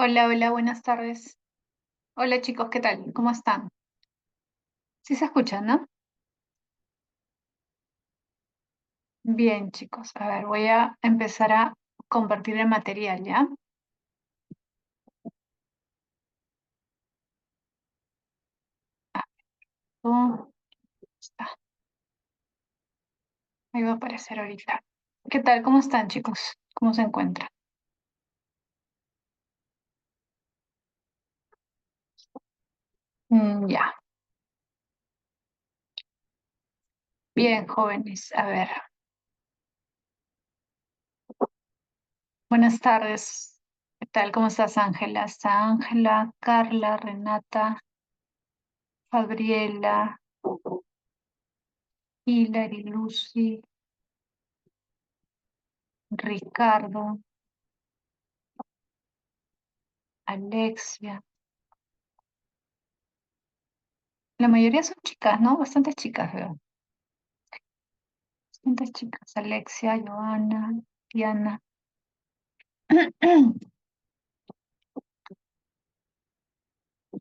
Hola, hola, buenas tardes. Hola chicos, ¿qué tal? ¿Cómo están? ¿Sí se escuchan, no? Bien, chicos. A ver, voy a empezar a compartir el material, ¿ya? Ah, está. Ahí va a aparecer ahorita. ¿Qué tal? ¿Cómo están, chicos? ¿Cómo se encuentran? Ya. Bien, jóvenes. A ver. Buenas tardes. ¿Qué tal? ¿Cómo estás, Ángela? Está Ángela, Carla, Renata, Gabriela, Hilary, Lucy, Ricardo, Alexia. La mayoría son chicas, ¿no? Bastantes chicas, veo. Bastantes chicas. Alexia, Joana, Diana.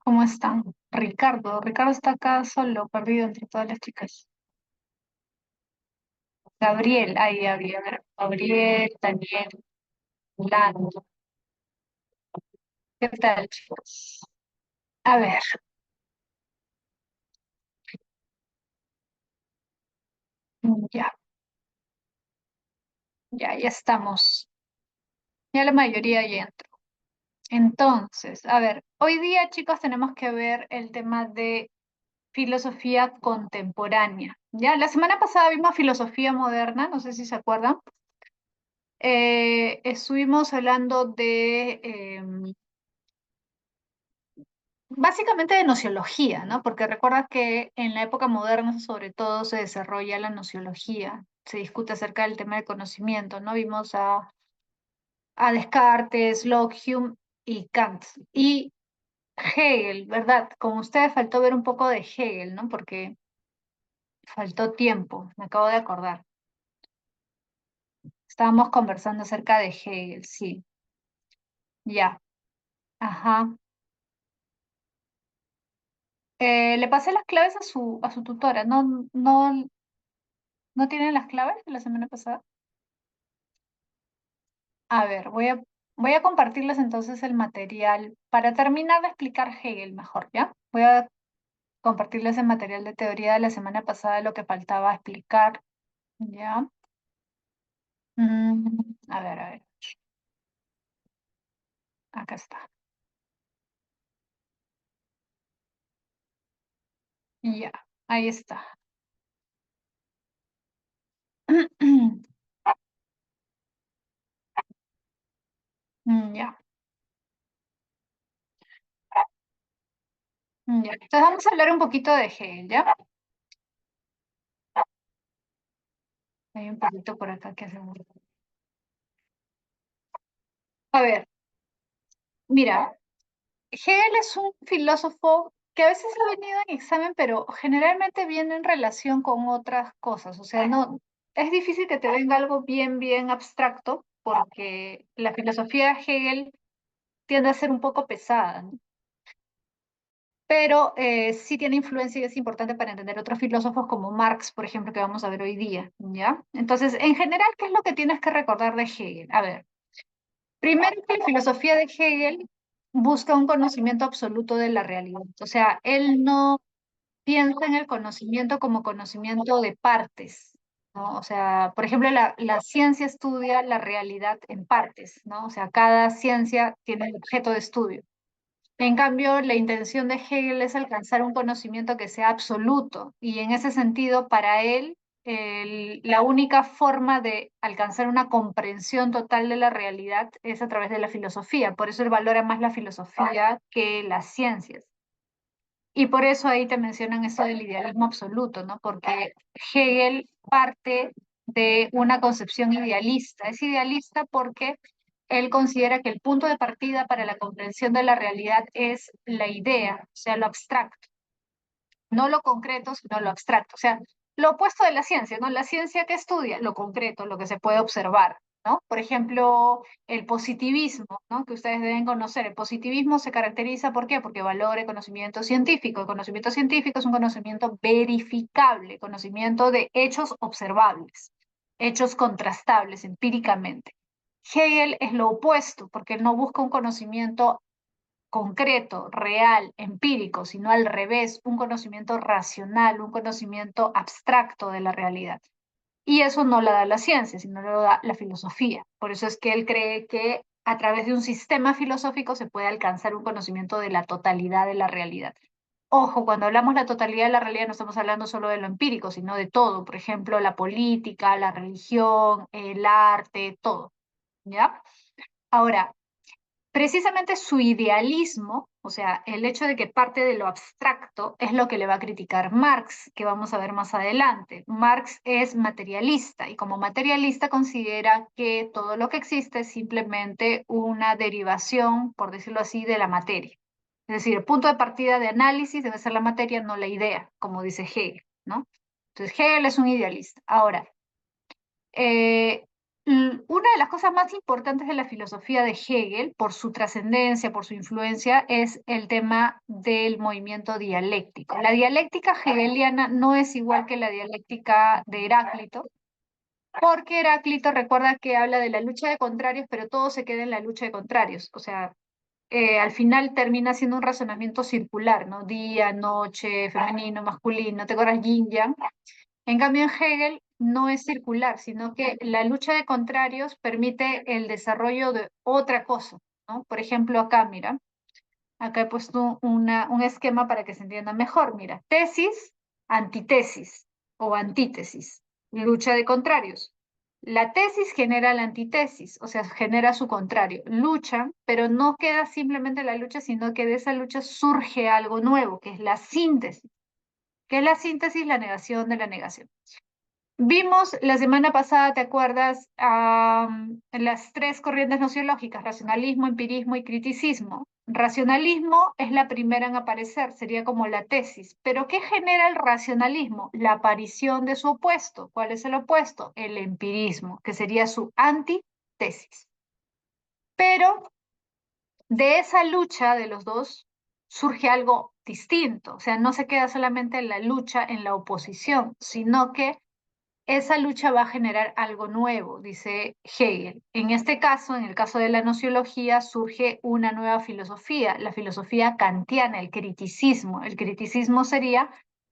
¿Cómo están? Ricardo. Ricardo está acá solo, perdido entre todas las chicas. Gabriel, ahí había. Gabriel, Daniel, Lando. ¿Qué tal, chicos? A ver, ya, ya estamos. Ya la mayoría ya entró. Entonces, a ver, hoy día, chicos, tenemos que ver el tema de filosofía contemporánea. Ya, la semana pasada vimos filosofía moderna, no sé si se acuerdan. Estuvimos hablando de básicamente de nociología, ¿no? Porque recuerda que en la época moderna sobre todo se desarrolla la nociología, se discute acerca del tema del conocimiento, ¿no? Vimos a Descartes, Locke, Hume y Kant. Y Hegel, ¿verdad? Con ustedes faltó ver un poco de Hegel, ¿no? Porque faltó tiempo, me acabo de acordar. Estábamos conversando acerca de Hegel, sí, ya, ajá. Le pasé las claves a su tutora, ¿no tienen las claves de la semana pasada? A ver, voy a compartirles entonces el material para terminar de explicar Hegel mejor, ¿ya? Voy a compartirles el material de teoría de la semana pasada, lo que faltaba explicar, ¿ya? A ver, acá está. Ya, ahí está. Ya, ya. Entonces vamos a hablar un poquito de Hegel, ¿ya? Hay un poquito por acá que hacemos. A ver, mira, Hegel es un filósofo que a veces ha venido en examen, pero generalmente viene en relación con otras cosas. O sea, no, es difícil que te venga algo bien, bien abstracto, porque la filosofía de Hegel tiende a ser un poco pesada, ¿no? Pero sí tiene influencia y es importante para entender otros filósofos como Marx, por ejemplo, que vamos a ver hoy día, ¿ya? Entonces, en general, ¿qué es lo que tienes que recordar de Hegel? A ver, primero que la filosofía de Hegel busca un conocimiento absoluto de la realidad. O sea, él no piensa en el conocimiento como conocimiento de partes, ¿no? O sea, por ejemplo, la ciencia estudia la realidad en partes, ¿no? O sea, cada ciencia tiene un objeto de estudio. En cambio, la intención de Hegel es alcanzar un conocimiento que sea absoluto y en ese sentido, para él, la única forma de alcanzar una comprensión total de la realidad es a través de la filosofía. Por eso él valora más la filosofía que las ciencias. Y por eso ahí te mencionan eso del idealismo absoluto, ¿no? Porque Hegel parte de una concepción idealista. Es idealista porque él considera que el punto de partida para la comprensión de la realidad es la idea, o sea, lo abstracto, no lo concreto, sino lo abstracto. O sea, lo opuesto de la ciencia, ¿no? La ciencia que estudia lo concreto, lo que se puede observar. ¿no? Por ejemplo, el positivismo, ¿no? Que ustedes deben conocer. El positivismo se caracteriza, ¿por qué? Porque valora el conocimiento científico. El conocimiento científico es un conocimiento verificable, conocimiento de hechos observables, hechos contrastables empíricamente. Hegel es lo opuesto, porque no busca un conocimiento concreto, real, empírico, sino al revés, un conocimiento racional, un conocimiento abstracto de la realidad. Y eso no lo da la ciencia, sino lo da la filosofía. Por eso es que él cree que a través de un sistema filosófico se puede alcanzar un conocimiento de la totalidad de la realidad. Ojo, cuando hablamos de la totalidad de la realidad no estamos hablando solo de lo empírico, sino de todo. Por ejemplo, la política, la religión, el arte, todo. ¿Ya? Ahora, precisamente su idealismo, o sea, el hecho de que parte de lo abstracto, es lo que le va a criticar Marx, que vamos a ver más adelante. Marx es materialista y como materialista considera que todo lo que existe es simplemente una derivación, por decirlo así, de la materia. Es decir, el punto de partida de análisis debe ser la materia, no la idea, como dice Hegel, ¿no? Entonces, Hegel es un idealista. Ahora, eh, una de las cosas más importantes de la filosofía de Hegel, por su trascendencia, por su influencia, es el tema del movimiento dialéctico. La dialéctica hegeliana no es igual que la dialéctica de Heráclito, porque Heráclito recuerda que habla de la lucha de contrarios, pero todo se queda en la lucha de contrarios. O sea, al final termina siendo un razonamiento circular, ¿no? Día, noche, femenino, masculino, ¿te acuerdas? Yin, yang. En cambio, en Hegel no es circular, sino que la lucha de contrarios permite el desarrollo de otra cosa, ¿no? Por ejemplo, acá, mira, acá he puesto un esquema para que se entienda mejor. Mira, tesis, antitesis o antítesis, lucha de contrarios. La tesis genera la antítesis, o sea, genera su contrario. Luchan, pero no queda simplemente la lucha, sino que de esa lucha surge algo nuevo, que es la síntesis. ¿Qué es la síntesis? La negación de la negación. Vimos la semana pasada, ¿te acuerdas? Las tres corrientes nociológicas, racionalismo, empirismo y criticismo. Racionalismo es la primera en aparecer, sería como la tesis. Pero ¿qué genera el racionalismo? La aparición de su opuesto. ¿Cuál es el opuesto? El empirismo, que sería su antitesis. Pero de esa lucha de los dos surge algo distinto. O sea, no se queda solamente en la lucha, en la oposición, sino que esa lucha va a generar algo nuevo, dice Hegel. En este caso, en el caso de la nociología, surge una nueva filosofía, la filosofía kantiana, el criticismo. El criticismo sería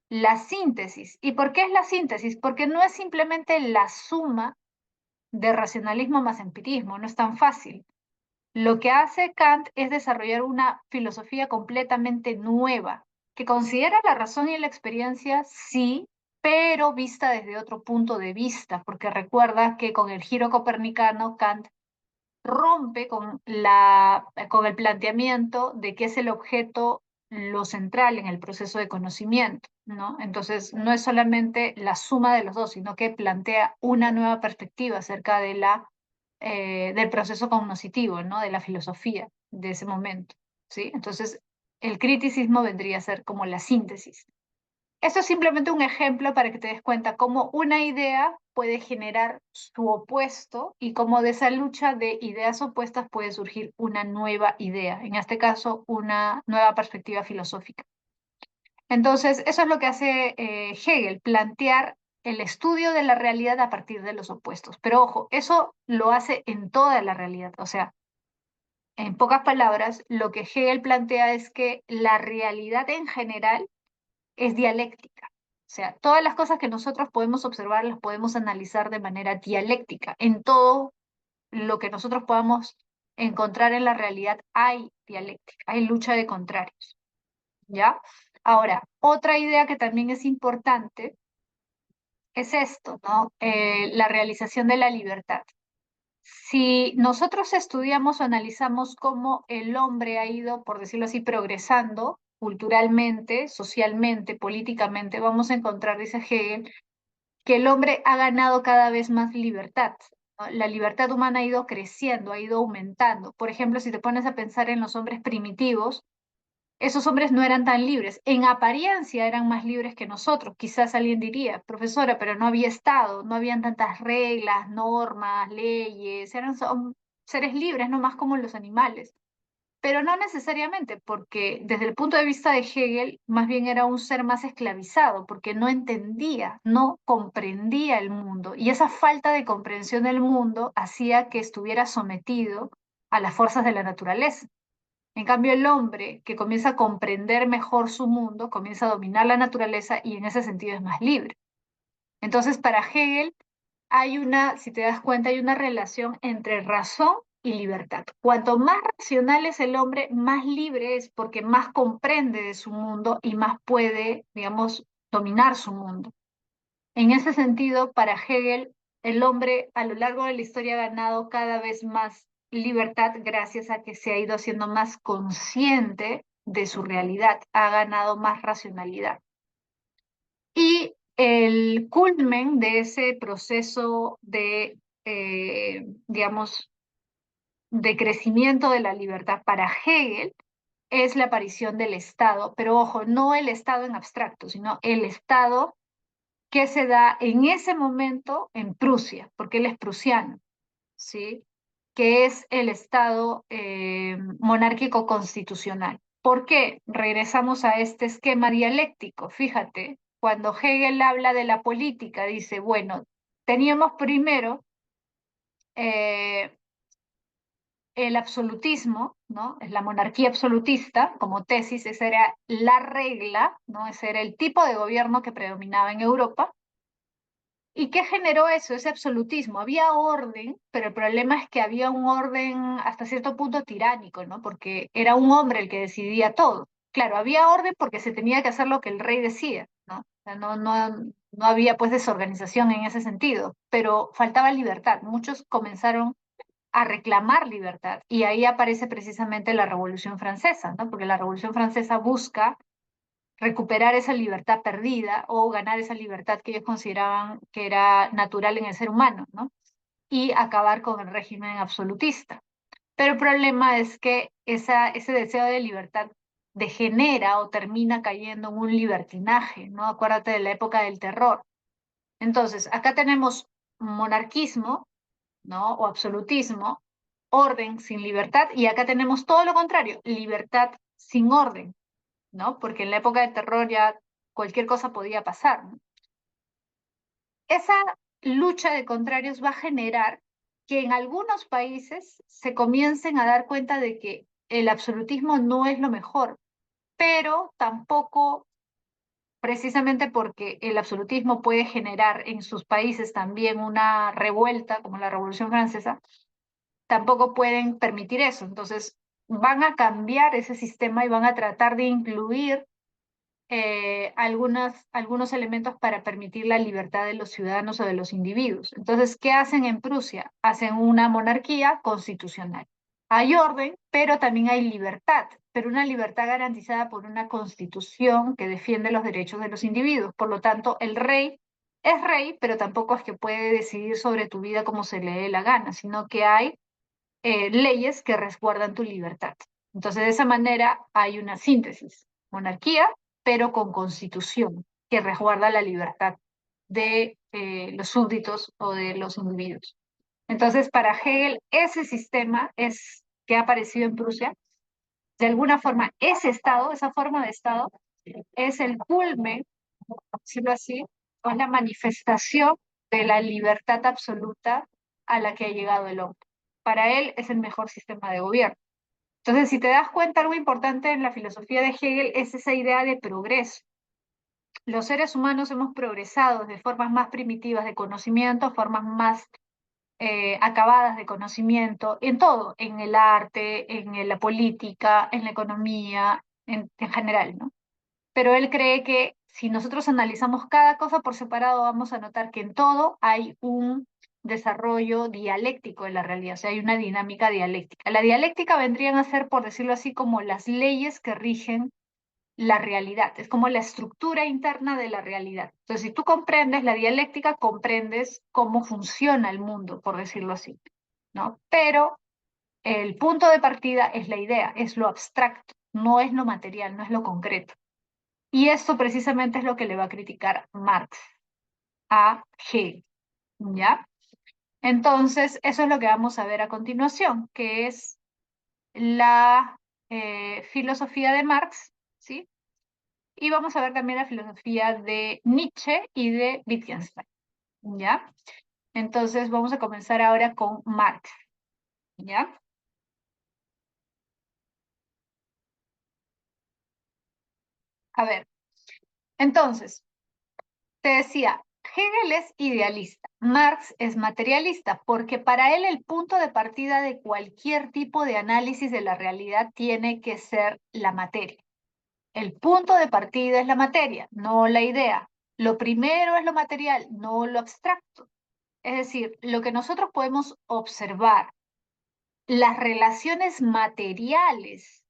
la síntesis. ¿Y por qué es la síntesis? Porque no es simplemente la suma de racionalismo más empirismo, no es tan fácil. Lo que hace Kant es desarrollar una filosofía completamente nueva, que considera la razón y la experiencia, sí, pero vista desde otro punto de vista, porque recuerda que con el giro copernicano Kant rompe con el planteamiento de que es el objeto lo central en el proceso de conocimiento, ¿no? Entonces, no es solamente la suma de los dos, sino que plantea una nueva perspectiva acerca de del proceso cognoscitivo, ¿no? De la filosofía de ese momento, ¿sí? Entonces, el criticismo vendría a ser como la síntesis. Esto es simplemente un ejemplo para que te des cuenta cómo una idea puede generar su opuesto y cómo de esa lucha de ideas opuestas puede surgir una nueva idea, en este caso una nueva perspectiva filosófica. Entonces, eso es lo que hace Hegel, plantear el estudio de la realidad a partir de los opuestos. Pero ojo, eso lo hace en toda la realidad. O sea, en pocas palabras, lo que Hegel plantea es que la realidad en general es dialéctica. O sea, todas las cosas que nosotros podemos observar las podemos analizar de manera dialéctica. En todo lo que nosotros podamos encontrar en la realidad hay dialéctica, hay lucha de contrarios, ¿ya? Ahora, otra idea que también es importante es esto, ¿no? La realización de la libertad. Si nosotros estudiamos o analizamos cómo el hombre ha ido, por decirlo así, progresando culturalmente, socialmente, políticamente, vamos a encontrar, dice Hegel, que el hombre ha ganado cada vez más libertad, ¿no? La libertad humana ha ido creciendo, ha ido aumentando. Por ejemplo, si te pones a pensar en los hombres primitivos, esos hombres no eran tan libres. En apariencia eran más libres que nosotros. Quizás alguien diría, profesora, pero no había Estado, no habían tantas reglas, normas, leyes, son seres libres, no más como los animales. Pero no necesariamente, porque desde el punto de vista de Hegel, más bien era un ser más esclavizado, porque no entendía, no comprendía el mundo. Y esa falta de comprensión del mundo hacía que estuviera sometido a las fuerzas de la naturaleza. En cambio, el hombre que comienza a comprender mejor su mundo, comienza a dominar la naturaleza y en ese sentido es más libre. Entonces, para Hegel hay una, si te das cuenta, hay una relación entre razón y libertad. Cuanto más racional es el hombre, más libre es porque más comprende de su mundo y más puede, digamos, dominar su mundo. En ese sentido, para Hegel, el hombre a lo largo de la historia ha ganado cada vez más libertad gracias a que se ha ido haciendo más consciente de su realidad, ha ganado más racionalidad. Y el culmen de ese proceso de, digamos, de crecimiento de la libertad para Hegel es la aparición del Estado, pero ojo, no el Estado en abstracto, sino el Estado que se da en ese momento en Prusia, porque él es prusiano, ¿sí? Que es el Estado monárquico constitucional. ¿Por qué? Regresamos a este esquema dialéctico. Fíjate, cuando Hegel habla de la política, dice, bueno, teníamos primero eh, el absolutismo, ¿no? Es la monarquía absolutista como tesis, esa era la regla, ¿no? Ese era el tipo de gobierno que predominaba en Europa. ¿Y qué generó eso, ese absolutismo? Había orden, pero el problema es que había un orden hasta cierto punto tiránico, ¿no? Porque era un hombre el que decidía todo. Claro, había orden porque se tenía que hacer lo que el rey decía, ¿no? O sea, no había pues desorganización en ese sentido, pero faltaba libertad. Muchos comenzaron a reclamar libertad y ahí aparece precisamente la Revolución Francesa, ¿no? Porque la Revolución Francesa busca recuperar esa libertad perdida o ganar esa libertad que ellos consideraban que era natural en el ser humano, ¿no? Y acabar con el régimen absolutista. Pero el problema es que ese deseo de libertad degenera o termina cayendo en un libertinaje, ¿no? Acuérdate de la época del terror. Entonces, acá tenemos monarquismo, ¿no? O absolutismo, orden sin libertad, y acá tenemos todo lo contrario, libertad sin orden, ¿no? Porque en la época del terror ya cualquier cosa podía pasar, ¿no? Esa lucha de contrarios va a generar que en algunos países se comiencen a dar cuenta de que el absolutismo no es lo mejor, pero tampoco, precisamente porque el absolutismo puede generar en sus países también una revuelta, como la Revolución Francesa, tampoco pueden permitir eso. Entonces, van a cambiar ese sistema y van a tratar de incluir algunos elementos para permitir la libertad de los ciudadanos o de los individuos. Entonces, ¿qué hacen en Prusia? Hacen una monarquía constitucional. Hay orden, pero también hay libertad, pero una libertad garantizada por una constitución que defiende los derechos de los individuos. Por lo tanto, el rey es rey, pero tampoco es que puede decidir sobre tu vida como se le dé la gana, sino que hay leyes que resguardan tu libertad. Entonces, de esa manera hay una síntesis, monarquía, pero con constitución que resguarda la libertad de los súbditos o de los individuos. Entonces, para Hegel, ese sistema es que ha aparecido en Prusia, de alguna forma, ese Estado, esa forma de Estado, es el culmen, por decirlo así, o la manifestación de la libertad absoluta a la que ha llegado el hombre. Para él es el mejor sistema de gobierno. Entonces, si te das cuenta, algo importante en la filosofía de Hegel es esa idea de progreso. Los seres humanos hemos progresado de formas más primitivas de conocimiento, formas más acabadas de conocimiento, en todo, en el arte, en la política, en la economía, en general, ¿no? Pero él cree que si nosotros analizamos cada cosa por separado, vamos a notar que en todo hay un desarrollo dialéctico de la realidad, o sea, hay una dinámica dialéctica. La dialéctica vendrían a ser, por decirlo así, como las leyes que rigen la realidad, es como la estructura interna de la realidad. Entonces, si tú comprendes la dialéctica, comprendes cómo funciona el mundo, por decirlo así, ¿no? Pero el punto de partida es la idea, es lo abstracto. no es lo material, no es lo concreto. Y esto precisamente es lo que le va a criticar Marx a Hegel, ¿ya? Entonces, eso es lo que vamos a ver a continuación, que es la filosofía de Marx, ¿sí? Y vamos a ver también la filosofía de Nietzsche y de Wittgenstein, ¿ya? Entonces, vamos a comenzar ahora con Marx, ¿ya? A ver, entonces, te decía, Hegel es idealista, Marx es materialista, porque para él el punto de partida de cualquier tipo de análisis de la realidad tiene que ser la materia. El punto de partida es la materia, no la idea. Lo primero es lo material, no lo abstracto. Es decir, lo que nosotros podemos observar, las relaciones materiales,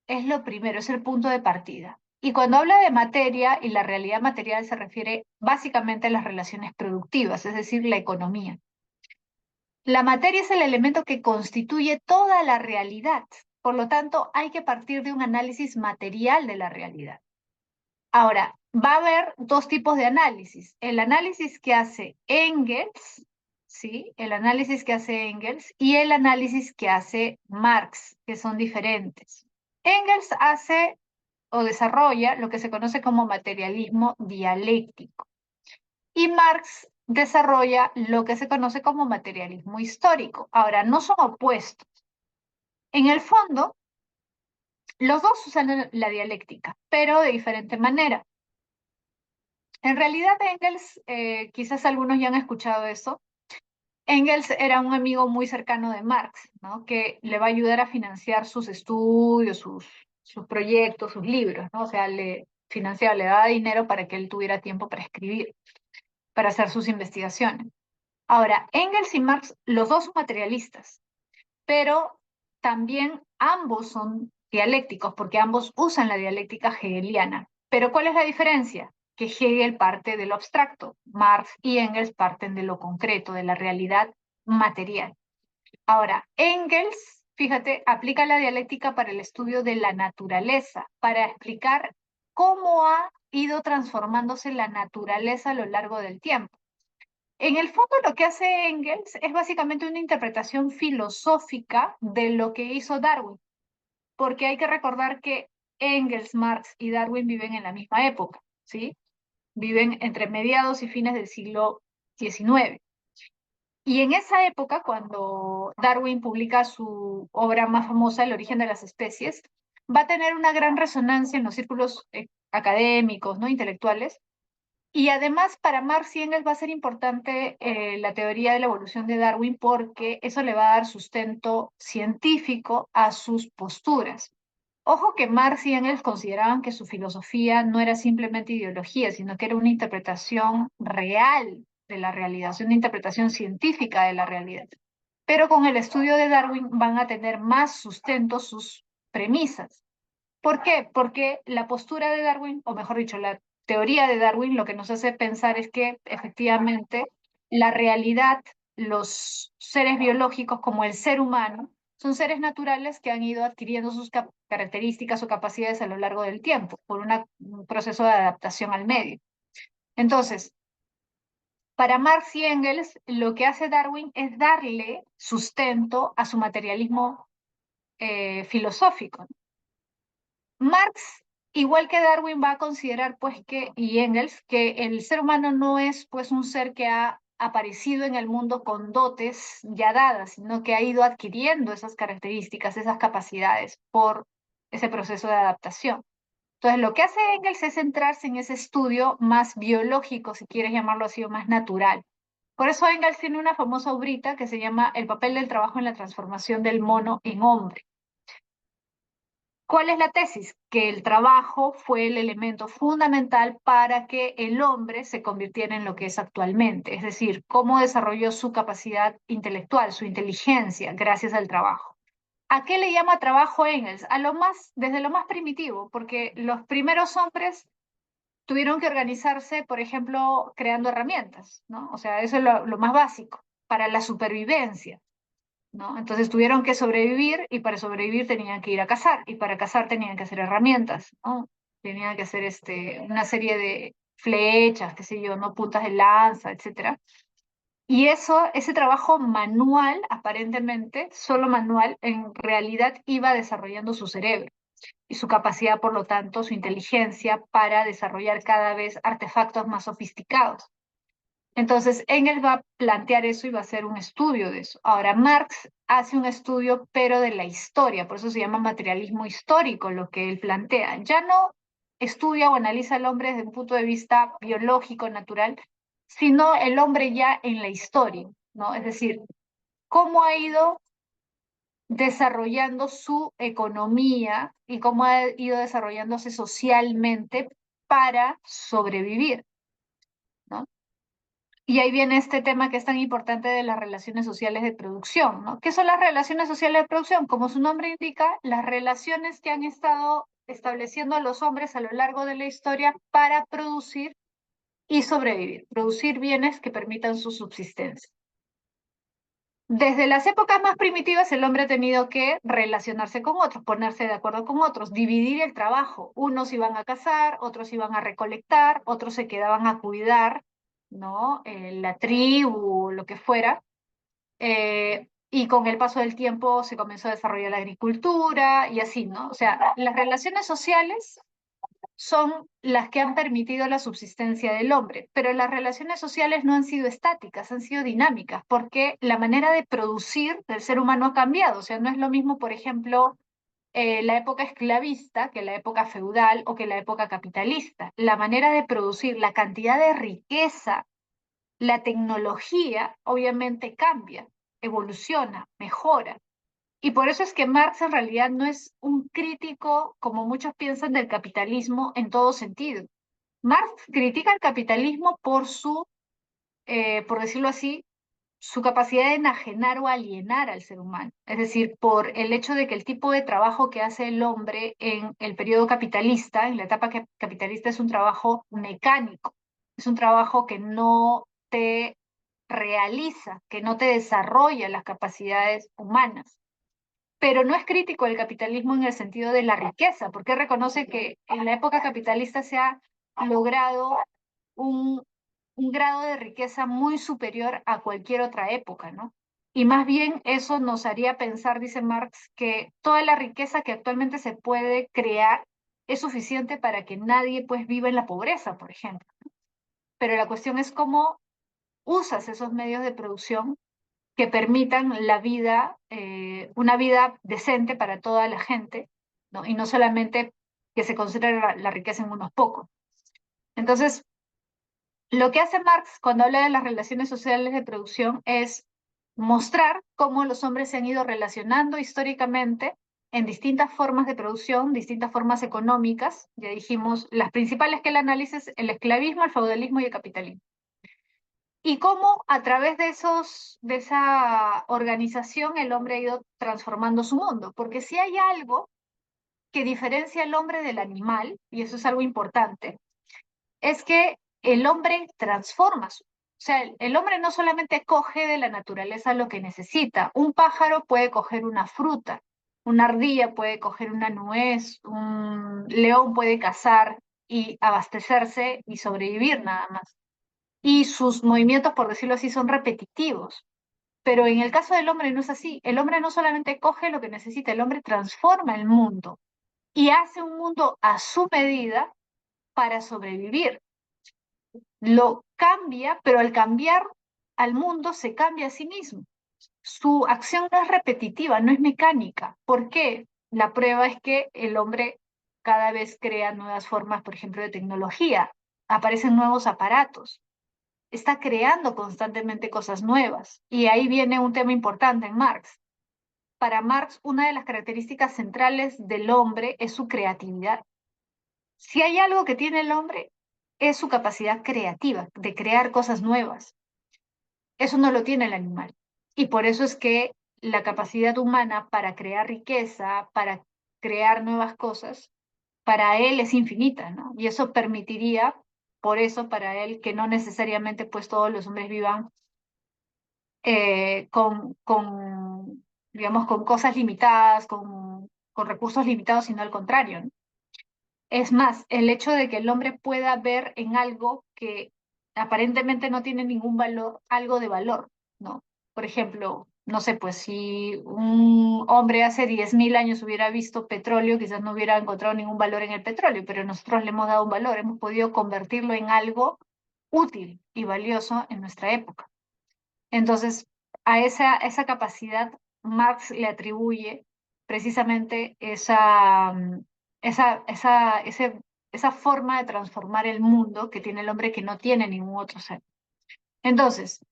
es lo primero, es el punto de partida. Y cuando habla de materia y la realidad material se refiere básicamente a las relaciones productivas, es decir, la economía. La materia es el elemento que constituye toda la realidad. Por lo tanto, hay que partir de un análisis material de la realidad. Ahora, va a haber dos tipos de análisis. El análisis que hace Engels, ¿sí? El análisis que hace Engels y el análisis que hace Marx, que son diferentes. Engels hace o desarrolla lo que se conoce como materialismo dialéctico y Marx desarrolla lo que se conoce como materialismo histórico. Ahora, no son opuestos. En el fondo, los dos usan la dialéctica, pero de diferente manera. En realidad, Engels, quizás algunos ya han escuchado eso, Engels era un amigo muy cercano de Marx, ¿no? Que le va a ayudar a financiar sus estudios, sus proyectos, sus libros, ¿no? O sea, le financiaba, le daba dinero para que él tuviera tiempo para escribir, para hacer sus investigaciones. Ahora, Engels y Marx, los dos son materialistas, pero también ambos son dialécticos, porque ambos usan la dialéctica hegeliana. Pero ¿cuál es la diferencia? Que Hegel parte de lo abstracto, Marx y Engels parten de lo concreto, de la realidad material. Ahora, Engels, fíjate, aplica la dialéctica para el estudio de la naturaleza, para explicar cómo ha ido transformándose la naturaleza a lo largo del tiempo. En el fondo, lo que hace Engels es básicamente una interpretación filosófica de lo que hizo Darwin, porque hay que recordar que Engels, Marx y Darwin viven en la misma época, ¿sí? Viven entre mediados y fines del siglo XIX. Y en esa época, cuando Darwin publica su obra más famosa, El origen de las especies, va a tener una gran resonancia en los círculos académicos, ¿no? Intelectuales, y además para Marx y Engels va a ser importante la teoría de la evolución de Darwin porque eso le va a dar sustento científico a sus posturas. Ojo que Marx y Engels consideraban que su filosofía no era simplemente ideología, sino que era una interpretación real de la realidad, una interpretación científica de la realidad. Pero con el estudio de Darwin van a tener más sustento sus premisas. ¿Por qué? Porque la postura de Darwin, o mejor dicho, la teoría de Darwin, lo que nos hace pensar es que efectivamente la realidad, los seres biológicos como el ser humano, son seres naturales que han ido adquiriendo sus características o capacidades a lo largo del tiempo por un proceso de adaptación al medio. Entonces, para Marx y Engels, lo que hace Darwin es darle sustento a su materialismo filosófico. Marx, igual que Darwin, va a considerar, pues, y Engels, que el ser humano no es, pues, un ser que ha aparecido en el mundo con dotes ya dadas, sino que ha ido adquiriendo esas características, esas capacidades por ese proceso de adaptación. Entonces, lo que hace Engels es centrarse en ese estudio más biológico, si quieres llamarlo así, o más natural. Por eso Engels tiene una famosa obrita que se llama El papel del trabajo en la transformación del mono en hombre. ¿Cuál es la tesis? Que el trabajo fue el elemento fundamental para que el hombre se convirtiera en lo que es actualmente, es decir, cómo desarrolló su capacidad intelectual, su inteligencia, gracias al trabajo. ¿A qué le llama trabajo Engels? Desde lo más primitivo, porque los primeros hombres tuvieron que organizarse, por ejemplo, creando herramientas, ¿no? O sea, eso es lo más básico para la supervivencia. ¿no? Entonces tuvieron que sobrevivir y para sobrevivir tenían que ir a cazar y para cazar tenían que hacer herramientas, ¿no? Tenían que hacer una serie de flechas, qué sé yo, ¿no? Puntas de lanza, etcétera. Y eso, ese trabajo manual, aparentemente, solo manual, en realidad iba desarrollando su cerebro y su capacidad, por lo tanto, su inteligencia para desarrollar cada vez artefactos más sofisticados. Entonces, Engels va a plantear eso y va a hacer un estudio de eso. Ahora, Marx hace un estudio, pero de la historia, por eso se llama materialismo histórico, lo que él plantea. Ya no estudia o analiza al hombre desde un punto de vista biológico, natural, sino el hombre ya en la historia, ¿no? Es decir, cómo ha ido desarrollando su economía y cómo ha ido desarrollándose socialmente para sobrevivir, ¿no? Y ahí viene este tema que es tan importante de las relaciones sociales de producción, ¿no? ¿Qué son las relaciones sociales de producción? Como su nombre indica, las relaciones que han estado estableciendo los hombres a lo largo de la historia para producir y sobrevivir, producir bienes que permitan su subsistencia. Desde las épocas más primitivas, el hombre ha tenido que relacionarse con otros, ponerse de acuerdo con otros, dividir el trabajo. Unos iban a cazar, otros iban a recolectar, otros se quedaban a cuidar, ¿no? La tribu, lo que fuera. Y con el paso del tiempo se comenzó a desarrollar la agricultura y así, ¿no? O sea, las relaciones sociales son las que han permitido la subsistencia del hombre, pero las relaciones sociales no han sido estáticas, han sido dinámicas, porque la manera de producir del ser humano ha cambiado. O sea, no es lo mismo, por ejemplo, la época esclavista que la época feudal o que la época capitalista. La manera de producir, la cantidad de riqueza, la tecnología, obviamente cambia, evoluciona, mejora. Y por eso es que Marx en realidad no es un crítico, como muchos piensan, del capitalismo en todo sentido. Marx critica el capitalismo por por decirlo así, su capacidad de enajenar o alienar al ser humano. Es decir, por el hecho de que el tipo de trabajo que hace el hombre en el periodo capitalista, en la etapa capitalista, es un trabajo mecánico, es un trabajo que no te realiza, que no te desarrolla las capacidades humanas. Pero no es crítico del capitalismo en el sentido de la riqueza, porque reconoce que en la época capitalista se ha logrado un, un grado de riqueza muy superior a cualquier otra época, ¿no? Y más bien eso nos haría pensar, dice Marx, que toda la riqueza que actualmente se puede crear es suficiente para que nadie pues viva en la pobreza, por ejemplo. Pero la cuestión es cómo usas esos medios de producción que permitan una vida decente para toda la gente, ¿no? Y no solamente que se concentre la riqueza en unos pocos. Entonces, lo que hace Marx cuando habla de las relaciones sociales de producción es mostrar cómo los hombres se han ido relacionando históricamente en distintas formas de producción, distintas formas económicas. Ya dijimos, las principales que él analiza es el esclavismo, el feudalismo y el capitalismo. Y cómo a través de esa organización el hombre ha ido transformando su mundo. Porque si hay algo que diferencia al hombre del animal, y eso es algo importante, es que el hombre transforma su. O sea, el hombre no solamente coge de la naturaleza lo que necesita. Un pájaro puede coger una fruta, una ardilla puede coger una nuez, un león puede cazar y abastecerse y sobrevivir nada más. Y sus movimientos, por decirlo así, son repetitivos. Pero en el caso del hombre no es así. El hombre no solamente coge lo que necesita, el hombre transforma el mundo y hace un mundo a su medida para sobrevivir. Lo cambia, pero al cambiar al mundo se cambia a sí mismo. Su acción no es repetitiva, no es mecánica. ¿Por qué? La prueba es que el hombre cada vez crea nuevas formas, por ejemplo, de tecnología. Aparecen nuevos aparatos, está creando constantemente cosas nuevas. Y ahí viene un tema importante en Marx. Para Marx, una de las características centrales del hombre es su creatividad. Si hay algo que tiene el hombre, es su capacidad creativa, de crear cosas nuevas. Eso no lo tiene el animal. Y por eso es que la capacidad humana para crear riqueza, para crear nuevas cosas, para él es infinita, ¿no? Y eso permitiría, por eso para él, que no necesariamente pues todos los hombres vivan digamos, con cosas limitadas, con recursos limitados, sino al contrario, ¿no? Es más, el hecho de que el hombre pueda ver en algo que aparentemente no tiene ningún valor, algo de valor, ¿no? Por ejemplo, no sé, pues si un hombre hace 10.000 años hubiera visto petróleo, quizás no hubiera encontrado ningún valor en el petróleo, pero nosotros le hemos dado un valor, hemos podido convertirlo en algo útil y valioso en nuestra época. Entonces, a esa capacidad Marx le atribuye precisamente esa forma de transformar el mundo que tiene el hombre que no tiene ningún otro ser. Entonces,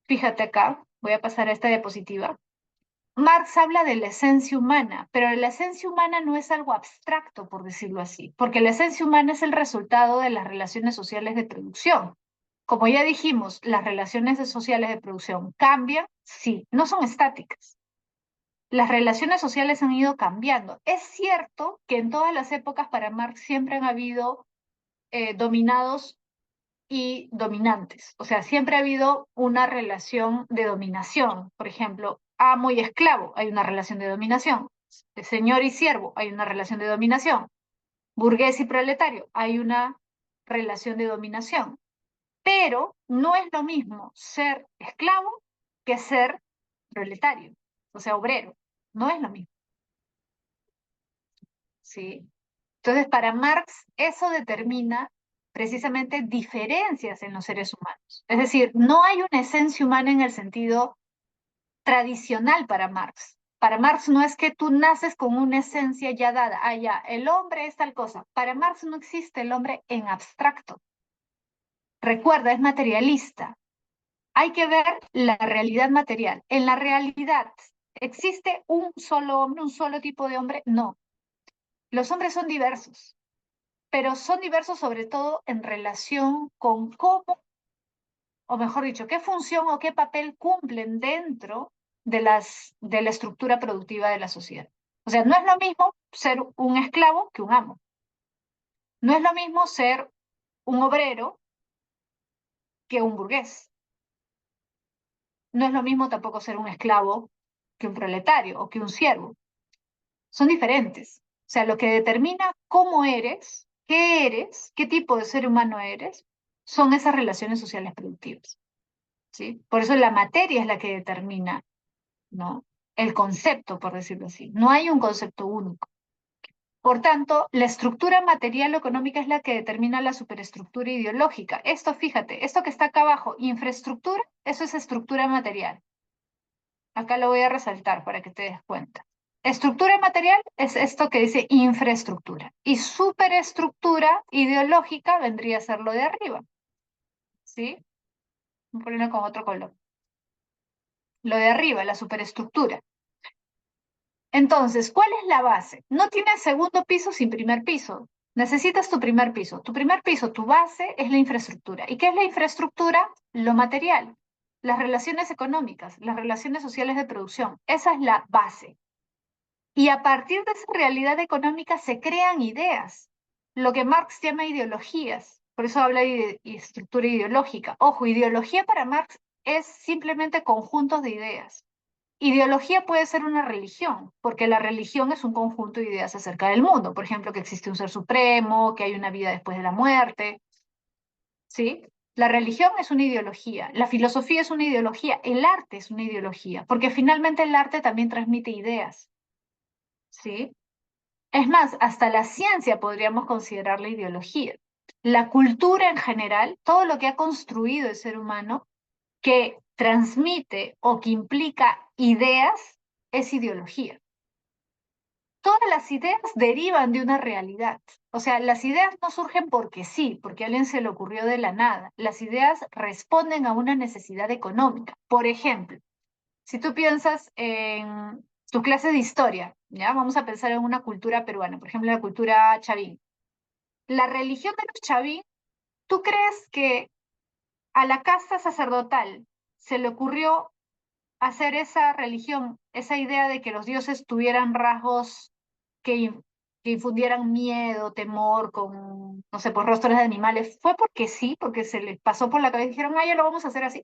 fíjate acá, voy a pasar a esta diapositiva. Marx habla de la esencia humana, pero la esencia humana no es algo abstracto, por decirlo así, porque la esencia humana es el resultado de las relaciones sociales de producción. Como ya dijimos, las relaciones sociales de producción cambian, sí, no son estáticas. Las relaciones sociales han ido cambiando. Es cierto que en todas las épocas para Marx siempre han habido dominados y dominantes. O sea, siempre ha habido una relación de dominación. Por ejemplo, amo y esclavo, hay una relación de dominación. De señor y siervo, hay una relación de dominación. Burgués y proletario, hay una relación de dominación. Pero no es lo mismo ser esclavo que ser proletario, o sea, obrero. No es lo mismo, ¿sí? Entonces, para Marx, eso determina precisamente diferencias en los seres humanos. Es decir, no hay una esencia humana en el sentido tradicional para Marx. Para Marx no es que tú naces con una esencia ya dada, ah, ya, el hombre es tal cosa. Para Marx no existe el hombre en abstracto. Recuerda, es materialista. Hay que ver la realidad material. En la realidad, ¿existe un solo hombre, un solo tipo de hombre? No. Los hombres son diversos, pero son diversos sobre todo en relación con cómo, o mejor dicho, qué función o qué papel cumplen dentro de la estructura productiva de la sociedad. O sea, no es lo mismo ser un esclavo que un amo. No es lo mismo ser un obrero que un burgués. No es lo mismo tampoco ser un esclavo que un proletario o que un siervo. Son diferentes. O sea, lo que determina cómo eres, qué tipo de ser humano eres, son esas relaciones sociales productivas, ¿sí? Por eso la materia es la que determina, ¿no? El concepto, por decirlo así. No hay un concepto único. Por tanto, la estructura material o económica es la que determina la superestructura ideológica. Esto, fíjate, esto que está acá abajo, infraestructura, eso es estructura material. Acá lo voy a resaltar para que te des cuenta. Estructura material es esto que dice infraestructura. Y superestructura ideológica vendría a ser lo de arriba. ¿Sí? Voy a ponerlo con otro color. Lo de arriba, la superestructura. Entonces, ¿cuál es la base? No tienes segundo piso sin primer piso. Necesitas tu primer piso. Tu primer piso, tu base es la infraestructura. ¿Y qué es la infraestructura? Lo material. Las relaciones económicas, las relaciones sociales de producción. Esa es la base. Y a partir de esa realidad económica se crean ideas, lo que Marx llama ideologías. Por eso habla de estructura ideológica. Ojo, ideología para Marx es simplemente conjuntos de ideas. Ideología puede ser una religión, porque la religión es un conjunto de ideas acerca del mundo. Por ejemplo, que existe un ser supremo, que hay una vida después de la muerte. ¿Sí? La religión es una ideología, la filosofía es una ideología, el arte es una ideología, porque finalmente el arte también transmite ideas. ¿Sí? Es más, hasta la ciencia podríamos considerarla ideología. La cultura en general, todo lo que ha construido el ser humano, que transmite o que implica ideas, es ideología. Todas las ideas derivan de una realidad. O sea, las ideas no surgen porque sí, porque a alguien se le ocurrió de la nada. Las ideas responden a una necesidad económica. Por ejemplo, si tú piensas en tu clase de historia, ¿ya? Vamos a pensar en una cultura peruana, por ejemplo, la cultura chavín. La religión de los chavín, ¿tú crees que a la casta sacerdotal se le ocurrió hacer esa religión, esa idea de que los dioses tuvieran rasgos que, que infundieran miedo, temor, con, no sé, pues rostros de animales? ¿Fue porque sí, porque se les pasó por la cabeza y dijeron, ah, ya lo vamos a hacer así?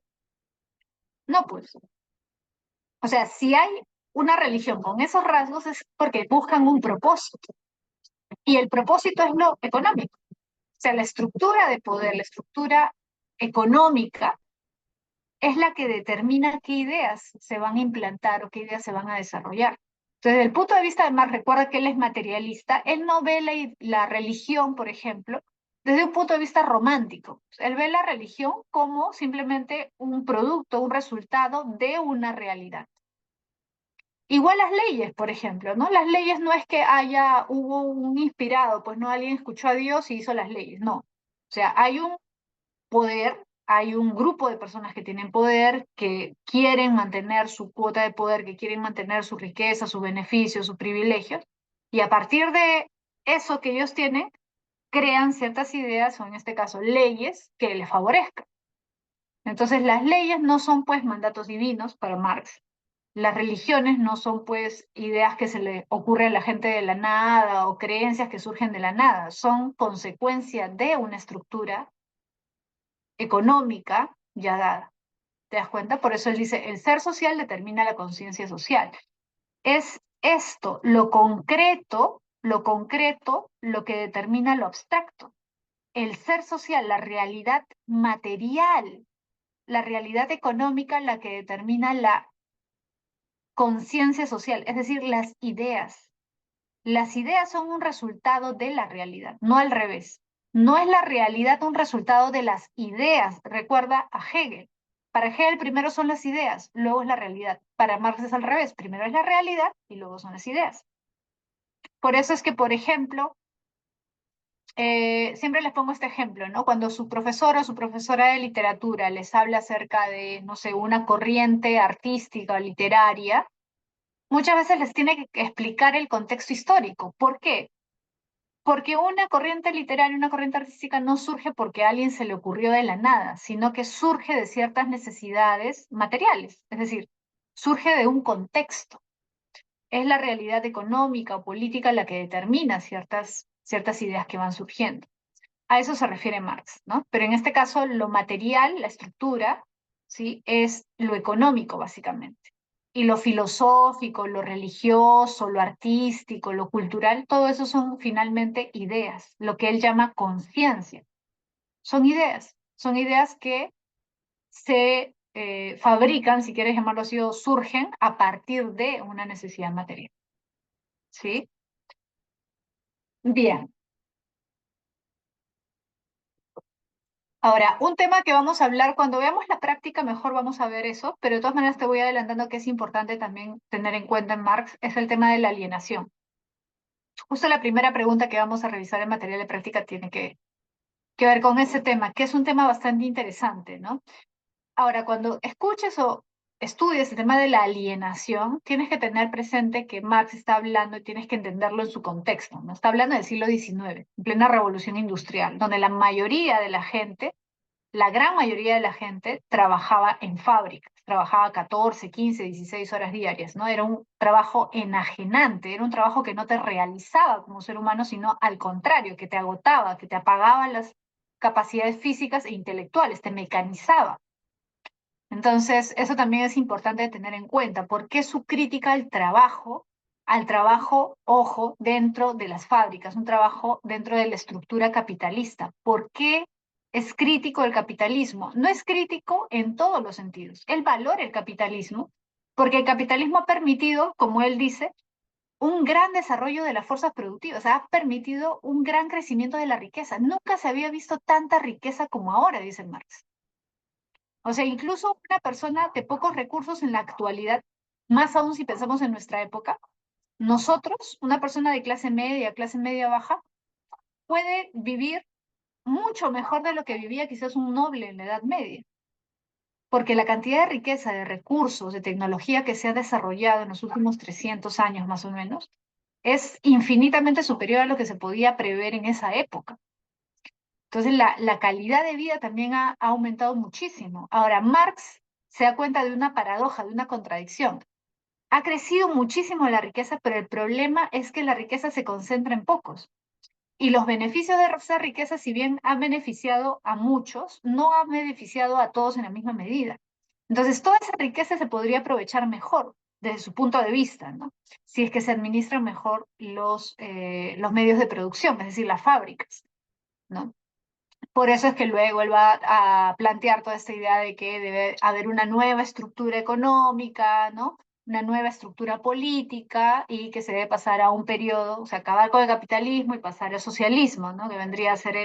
No, pues. O sea, si hay una religión con esos rasgos es porque buscan un propósito. Y el propósito es lo económico. O sea, la estructura de poder, la estructura económica es la que determina qué ideas se van a implantar o qué ideas se van a desarrollar. Entonces, desde el punto de vista de Marx, recuerda que él es materialista, él no ve la religión, por ejemplo, desde un punto de vista romántico. Él ve la religión como simplemente un producto, un resultado de una realidad. Igual las leyes, por ejemplo, ¿no? Las leyes no es que hubo un inspirado, pues no alguien escuchó a Dios y hizo las leyes, no. O sea, hay un poder, hay un grupo de personas que tienen poder, que quieren mantener su cuota de poder, que quieren mantener su riqueza, sus beneficios, sus privilegios, y a partir de eso que ellos tienen, crean ciertas ideas, o en este caso leyes, que les favorezcan. Entonces, las leyes no son pues mandatos divinos para Marx. Las religiones no son pues ideas que se le ocurre a la gente de la nada o creencias que surgen de la nada, son consecuencia de una estructura económica ya dada. ¿Te das cuenta? Por eso él dice, el ser social determina la conciencia social. Es esto, lo concreto, lo que determina lo abstracto. El ser social, la realidad material, la realidad económica, la que determina la conciencia social, es decir, las ideas. Las ideas son un resultado de la realidad, no al revés. No es la realidad un resultado de las ideas. Recuerda a Hegel. Para Hegel primero son las ideas, luego es la realidad. Para Marx es al revés. Primero es la realidad y luego son las ideas. Por eso es que, por ejemplo, siempre les pongo este ejemplo, ¿no? Cuando su profesor o su profesora de literatura les habla acerca de, no sé, una corriente artística o literaria, muchas veces les tiene que explicar el contexto histórico. ¿Por qué? Porque una corriente literaria, una corriente artística no surge porque a alguien se le ocurrió de la nada, sino que surge de ciertas necesidades materiales, es decir, surge de un contexto. Es la realidad económica o política la que determina ciertas ideas que van surgiendo. A eso se refiere Marx, ¿no? Pero en este caso, lo material, la estructura, ¿sí? Es lo económico, básicamente. Y lo filosófico, lo religioso, lo artístico, lo cultural, todo eso son finalmente ideas, lo que él llama conciencia. Son ideas que se fabrican, si quieres llamarlo así, o surgen a partir de una necesidad material, ¿sí? Bien. Ahora, un tema que vamos a hablar cuando veamos la práctica, mejor vamos a ver eso, pero de todas maneras te voy adelantando que es importante también tener en cuenta en Marx, es el tema de la alienación. Justo la primera pregunta que vamos a revisar en material de práctica tiene que ver con ese tema, que es un tema bastante interesante, ¿no? Ahora, cuando escuches o estudies el tema de la alienación, tienes que tener presente que Marx está hablando y tienes que entenderlo en su contexto, ¿no? Está hablando del siglo XIX, en plena revolución industrial, donde la mayoría de la gente, la gran mayoría de la gente trabajaba en fábricas, trabajaba 14, 15, 16 horas diarias, ¿no? Era un trabajo enajenante, era un trabajo que no te realizaba como ser humano, sino al contrario, que te agotaba, que te apagaba las capacidades físicas e intelectuales, te mecanizaba. Entonces, eso también es importante tener en cuenta, porque su crítica al trabajo, ojo, dentro de las fábricas, un trabajo dentro de la estructura capitalista. ¿Por qué es crítico el capitalismo? No es crítico en todos los sentidos. Él valora el capitalismo, porque el capitalismo ha permitido, como él dice, un gran desarrollo de las fuerzas productivas, ha permitido un gran crecimiento de la riqueza. Nunca se había visto tanta riqueza como ahora, dice Marx. O sea, incluso una persona de pocos recursos en la actualidad, más aún si pensamos en nuestra época, nosotros, una persona de clase media baja, puede vivir mucho mejor de lo que vivía quizás un noble en la Edad Media, porque la cantidad de riqueza, de recursos, de tecnología que se ha desarrollado en los últimos 300 años más o menos, es infinitamente superior a lo que se podía prever en esa época. Entonces, la calidad de vida también ha aumentado muchísimo. Ahora, Marx se da cuenta de una paradoja, de una contradicción. Ha crecido muchísimo la riqueza, pero el problema es que la riqueza se concentra en pocos. Y los beneficios de esa riqueza, si bien han beneficiado a muchos, no han beneficiado a todos en la misma medida. Entonces, toda esa riqueza se podría aprovechar mejor desde su punto de vista, ¿no? Si es que se administran mejor los medios de producción, es decir, las fábricas, ¿no? Por eso es que luego él va a plantear toda esta idea de que debe haber una nueva estructura económica, ¿no? Una nueva estructura política y que se debe pasar a un periodo, o sea, acabar con el capitalismo y pasar al socialismo, ¿no? Que vendría a ser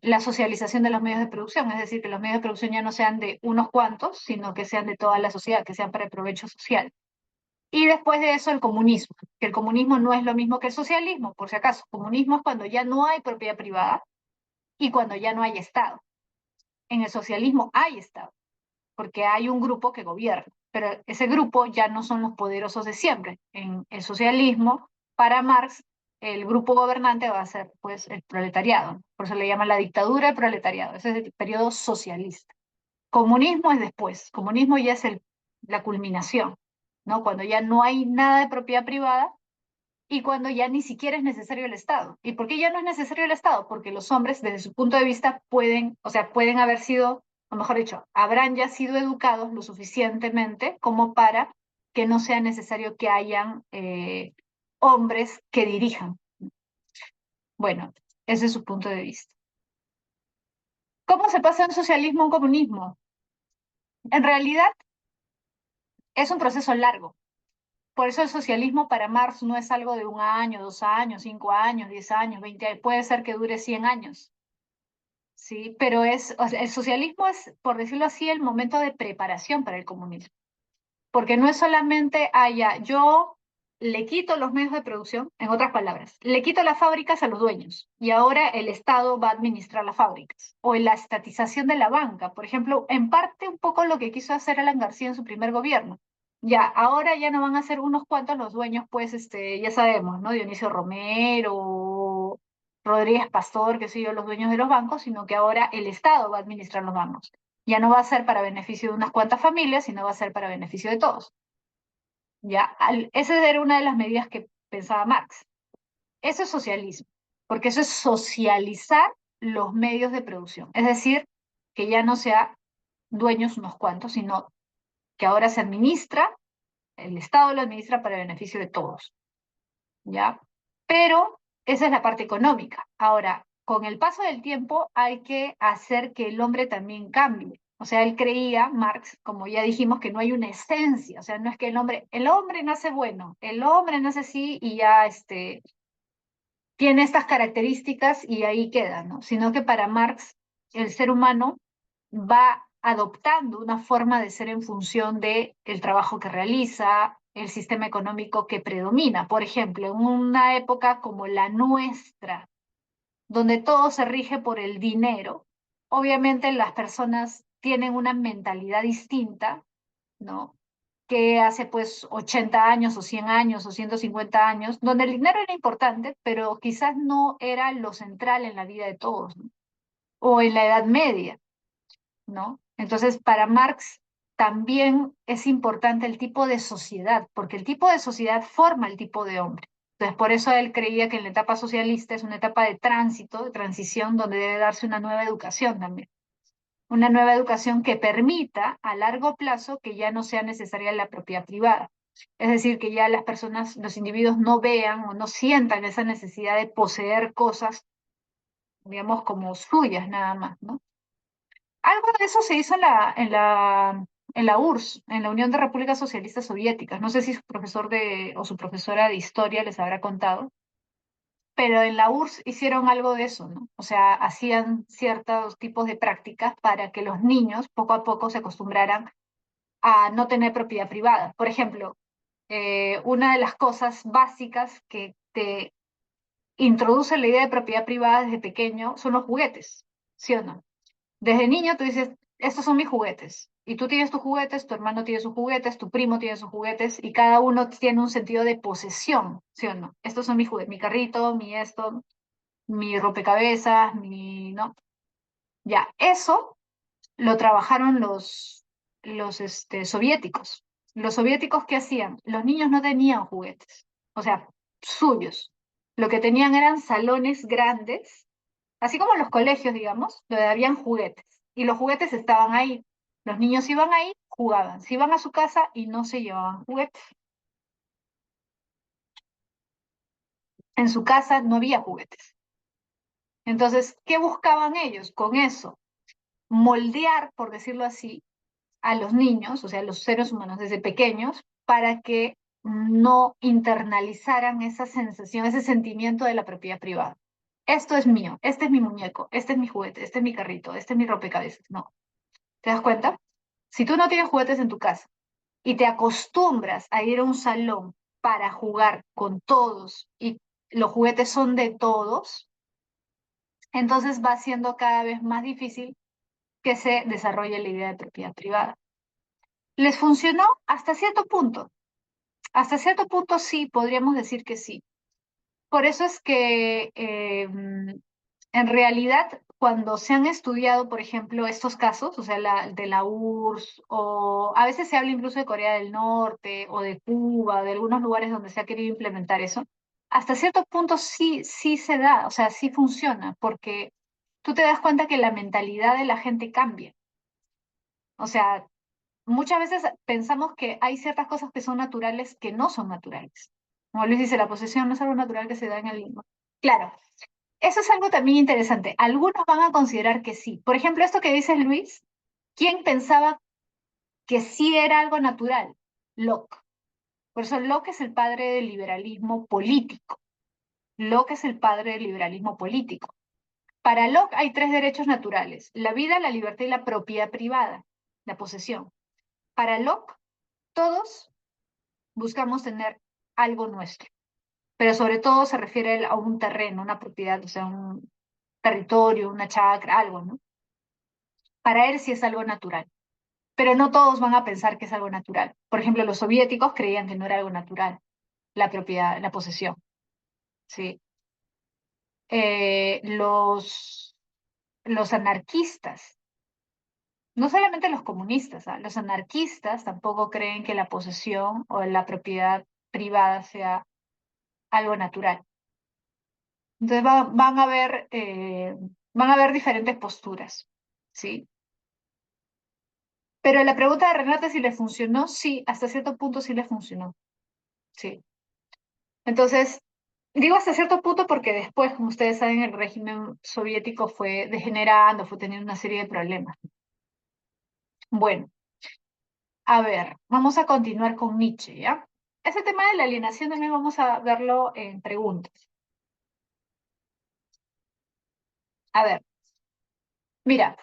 la socialización de los medios de producción, es decir, que los medios de producción ya no sean de unos cuantos, sino que sean de toda la sociedad, que sean para el provecho social. Y después de eso el comunismo, que el comunismo no es lo mismo que el socialismo, por si acaso. Comunismo es cuando ya no hay propiedad privada y cuando ya no hay Estado. En el socialismo hay Estado, porque hay un grupo que gobierna, pero ese grupo ya no son los poderosos de siempre. En el socialismo, para Marx, el grupo gobernante va a ser pues el proletariado, por eso le llaman la dictadura del proletariado, ese es el periodo socialista. Comunismo es después, comunismo ya es la culminación, ¿no? Cuando ya no hay nada de propiedad privada y cuando ya ni siquiera es necesario el Estado. ¿Y por qué ya no es necesario el Estado? Porque los hombres, desde su punto de vista, pueden, o sea, pueden haber sido, o mejor dicho, habrán ya sido educados lo suficientemente como para que no sea necesario que hayan hombres que dirijan. Bueno, ese es su punto de vista. ¿Cómo se pasa de un socialismo a un comunismo? En realidad es un proceso largo. Por eso el socialismo para Marx no es algo de 1 año, 2 años, 5 años, 10 años, 20 años, puede ser que dure 100 años, ¿sí? Pero o sea, el socialismo es, por decirlo así, el momento de preparación para el comunismo, porque no es solamente, yo le quito los medios de producción, en otras palabras, le quito las fábricas a los dueños y ahora el Estado va a administrar las fábricas, o en la estatización de la banca, por ejemplo, en parte un poco lo que quiso hacer Alan García en su primer gobierno. Ya, ahora ya no van a ser unos cuantos los dueños, pues, ya sabemos, ¿no? Dionisio Romero, Rodríguez Pastor, qué sé yo, los dueños de los bancos, sino que ahora el Estado va a administrar los bancos. Ya no va a ser para beneficio de unas cuantas familias, sino va a ser para beneficio de todos. ¿Ya? Esa era una de las medidas que pensaba Marx. Eso es socialismo, porque eso es socializar los medios de producción. Es decir, que ya no sea dueños unos cuantos, sino que ahora se administra, el Estado lo administra para el beneficio de todos. ¿Ya? Pero esa es la parte económica. Ahora, con el paso del tiempo hay que hacer que el hombre también cambie. O sea, él creía, Marx, como ya dijimos, que no hay una esencia, o sea, no es que el hombre nace bueno, el hombre nace así y ya tiene estas características y ahí queda, ¿no? Sino que para Marx el ser humano va adoptando una forma de ser en función de el trabajo que realiza, el sistema económico que predomina. Por ejemplo, en una época como la nuestra, donde todo se rige por el dinero, obviamente las personas tienen una mentalidad distinta, ¿no? Que hace pues 80 años o 100 años o 150 años, donde el dinero era importante, pero quizás no era lo central en la vida de todos, ¿no? O en la Edad Media, ¿no? Entonces, para Marx también es importante el tipo de sociedad, porque el tipo de sociedad forma el tipo de hombre. Entonces, por eso él creía que en la etapa socialista es una etapa de tránsito, de transición, donde debe darse una nueva educación también. Una nueva educación que permita a largo plazo que ya no sea necesaria la propiedad privada. Es decir, que ya las personas, los individuos no vean o no sientan esa necesidad de poseer cosas, digamos, como suyas nada más, ¿no? Algo de eso se hizo en la URSS, en la Unión de Repúblicas Socialistas Soviéticas. No sé si su profesor o su profesora de historia les habrá contado, pero en la URSS hicieron algo de eso, ¿no? O sea, hacían ciertos tipos de prácticas para que los niños poco a poco se acostumbraran a no tener propiedad privada. Por ejemplo, una de las cosas básicas que te introduce la idea de propiedad privada desde pequeño son los juguetes, ¿sí o no? Desde niño tú dices, estos son mis juguetes. Y tú tienes tus juguetes, tu hermano tiene sus juguetes, tu primo tiene sus juguetes, y cada uno tiene un sentido de posesión, ¿sí o no? Estos son mis juguetes, mi carrito, mi esto, mi rompecabezas, ¿no? Ya, eso lo trabajaron los soviéticos. Los soviéticos, ¿qué hacían? Los niños no tenían juguetes, o sea, suyos. Lo que tenían eran salones grandes, así como en los colegios, digamos, donde habían juguetes. Y los juguetes estaban ahí. Los niños iban ahí, jugaban, se iban a su casa y no se llevaban juguetes. En su casa no había juguetes. Entonces, ¿qué buscaban ellos con eso? Moldear, por decirlo así, a los niños, o sea, a los seres humanos desde pequeños, para que no internalizaran esa sensación, ese sentimiento de la propiedad privada. Esto es mío, este es mi muñeco, este es mi juguete, este es mi carrito, este es mi rompecabezas. No, ¿te das cuenta? Si tú no tienes juguetes en tu casa y te acostumbras a ir a un salón para jugar con todos y los juguetes son de todos, entonces va siendo cada vez más difícil que se desarrolle la idea de propiedad privada. ¿Les funcionó? Hasta cierto punto. Hasta cierto punto sí, podríamos decir que sí. Por eso es que en realidad cuando se han estudiado, por ejemplo, estos casos, o sea, de la URSS, o a veces se habla incluso de Corea del Norte, o de Cuba, de algunos lugares donde se ha querido implementar eso, hasta cierto punto sí, sí se da, o sea, sí funciona, porque tú te das cuenta que la mentalidad de la gente cambia. O sea, muchas veces pensamos que hay ciertas cosas que son naturales que no son naturales. Como Luis dice, la posesión no es algo natural que se da en el limbo. Claro, eso es algo también interesante. Algunos van a considerar que sí. Por ejemplo, esto que dice Luis, ¿quién pensaba que sí era algo natural? Locke. Por eso Locke es el padre del liberalismo político. Locke es el padre del liberalismo político. Para Locke hay tres derechos naturales: la vida, la libertad y la propiedad privada, la posesión. Para Locke, todos buscamos tener algo nuestro, pero sobre todo se refiere a un terreno, una propiedad, o sea, un territorio, una chacra, algo, ¿no? Para él sí es algo natural, pero no todos van a pensar que es algo natural. Por ejemplo, los soviéticos creían que no era algo natural, la propiedad, la posesión, ¿sí? Los anarquistas, no solamente los comunistas, ¿ah? Los anarquistas tampoco creen que la posesión o la propiedad privada sea algo natural. Entonces van a haber diferentes posturas, ¿sí? Pero la pregunta de Renata si le funcionó, sí, hasta cierto punto sí le funcionó, sí. Entonces, digo hasta cierto punto porque después, como ustedes saben, el régimen soviético fue degenerando, fue teniendo una serie de problemas. Bueno, a ver, vamos a continuar con Nietzsche, ¿ya? Ese tema de la alienación también vamos a verlo en preguntas. A ver, mira,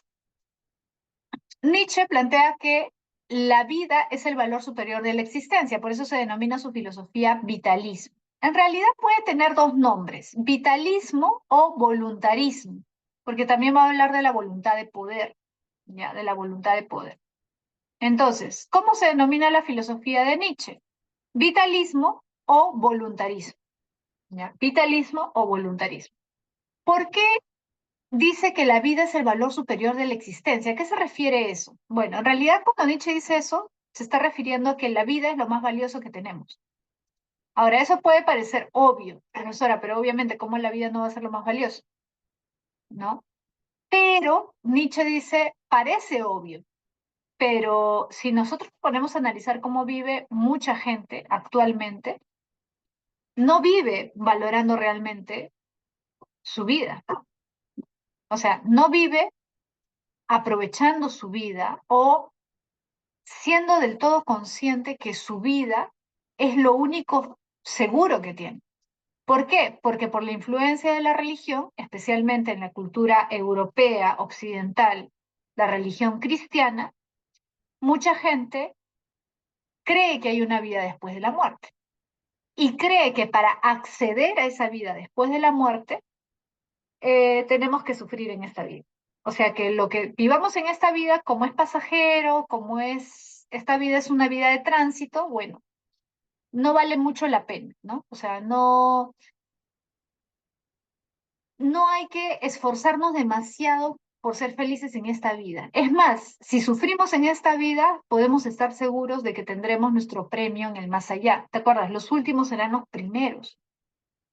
Nietzsche plantea que la vida es el valor superior de la existencia, por eso se denomina su filosofía vitalismo. En realidad puede tener dos nombres: vitalismo o voluntarismo, porque también va a hablar de la voluntad de poder, ya, de la voluntad de poder. Entonces, ¿cómo se denomina la filosofía de Nietzsche? Vitalismo o voluntarismo, ¿ya? Vitalismo o voluntarismo. ¿Por qué dice que la vida es el valor superior de la existencia? ¿A qué se refiere eso? Bueno, en realidad cuando Nietzsche dice eso, se está refiriendo a que la vida es lo más valioso que tenemos. Ahora, eso puede parecer obvio, profesora, pero obviamente, ¿cómo la vida no va a ser lo más valioso? ¿No? Pero Nietzsche dice, parece obvio, pero si nosotros ponemos a analizar cómo vive mucha gente actualmente, no vive valorando realmente su vida. O sea, no vive aprovechando su vida o siendo del todo consciente que su vida es lo único seguro que tiene. ¿Por qué? Porque por la influencia de la religión, especialmente en la cultura europea, occidental, la religión cristiana, mucha gente cree que hay una vida después de la muerte y cree que para acceder a esa vida después de la muerte, tenemos que sufrir en esta vida. O sea que lo que vivamos en esta vida, como es pasajero, esta vida es una vida de tránsito, bueno, no vale mucho la pena, ¿no? O sea, no hay que esforzarnos demasiado por ser felices en esta vida. Es más, si sufrimos en esta vida, podemos estar seguros de que tendremos nuestro premio en el más allá. ¿Te acuerdas? Los últimos serán los primeros.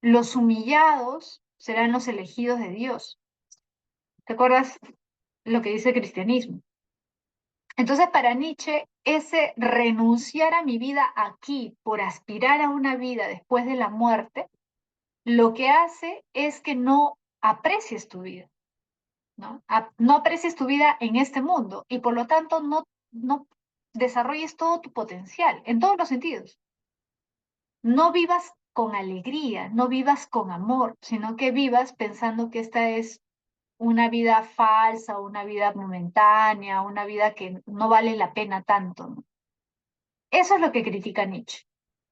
Los humillados serán los elegidos de Dios. ¿Te acuerdas lo que dice el cristianismo? Entonces, para Nietzsche, ese renunciar a mi vida aquí por aspirar a una vida después de la muerte, lo que hace es que no aprecies tu vida, ¿no? No aprecies tu vida en este mundo y por lo tanto no desarrolles todo tu potencial en todos los sentidos. No vivas con alegría, no vivas con amor, sino que vivas pensando que esta es una vida falsa, una vida momentánea, una vida que no vale la pena tanto, ¿no? Eso es lo que critica Nietzsche,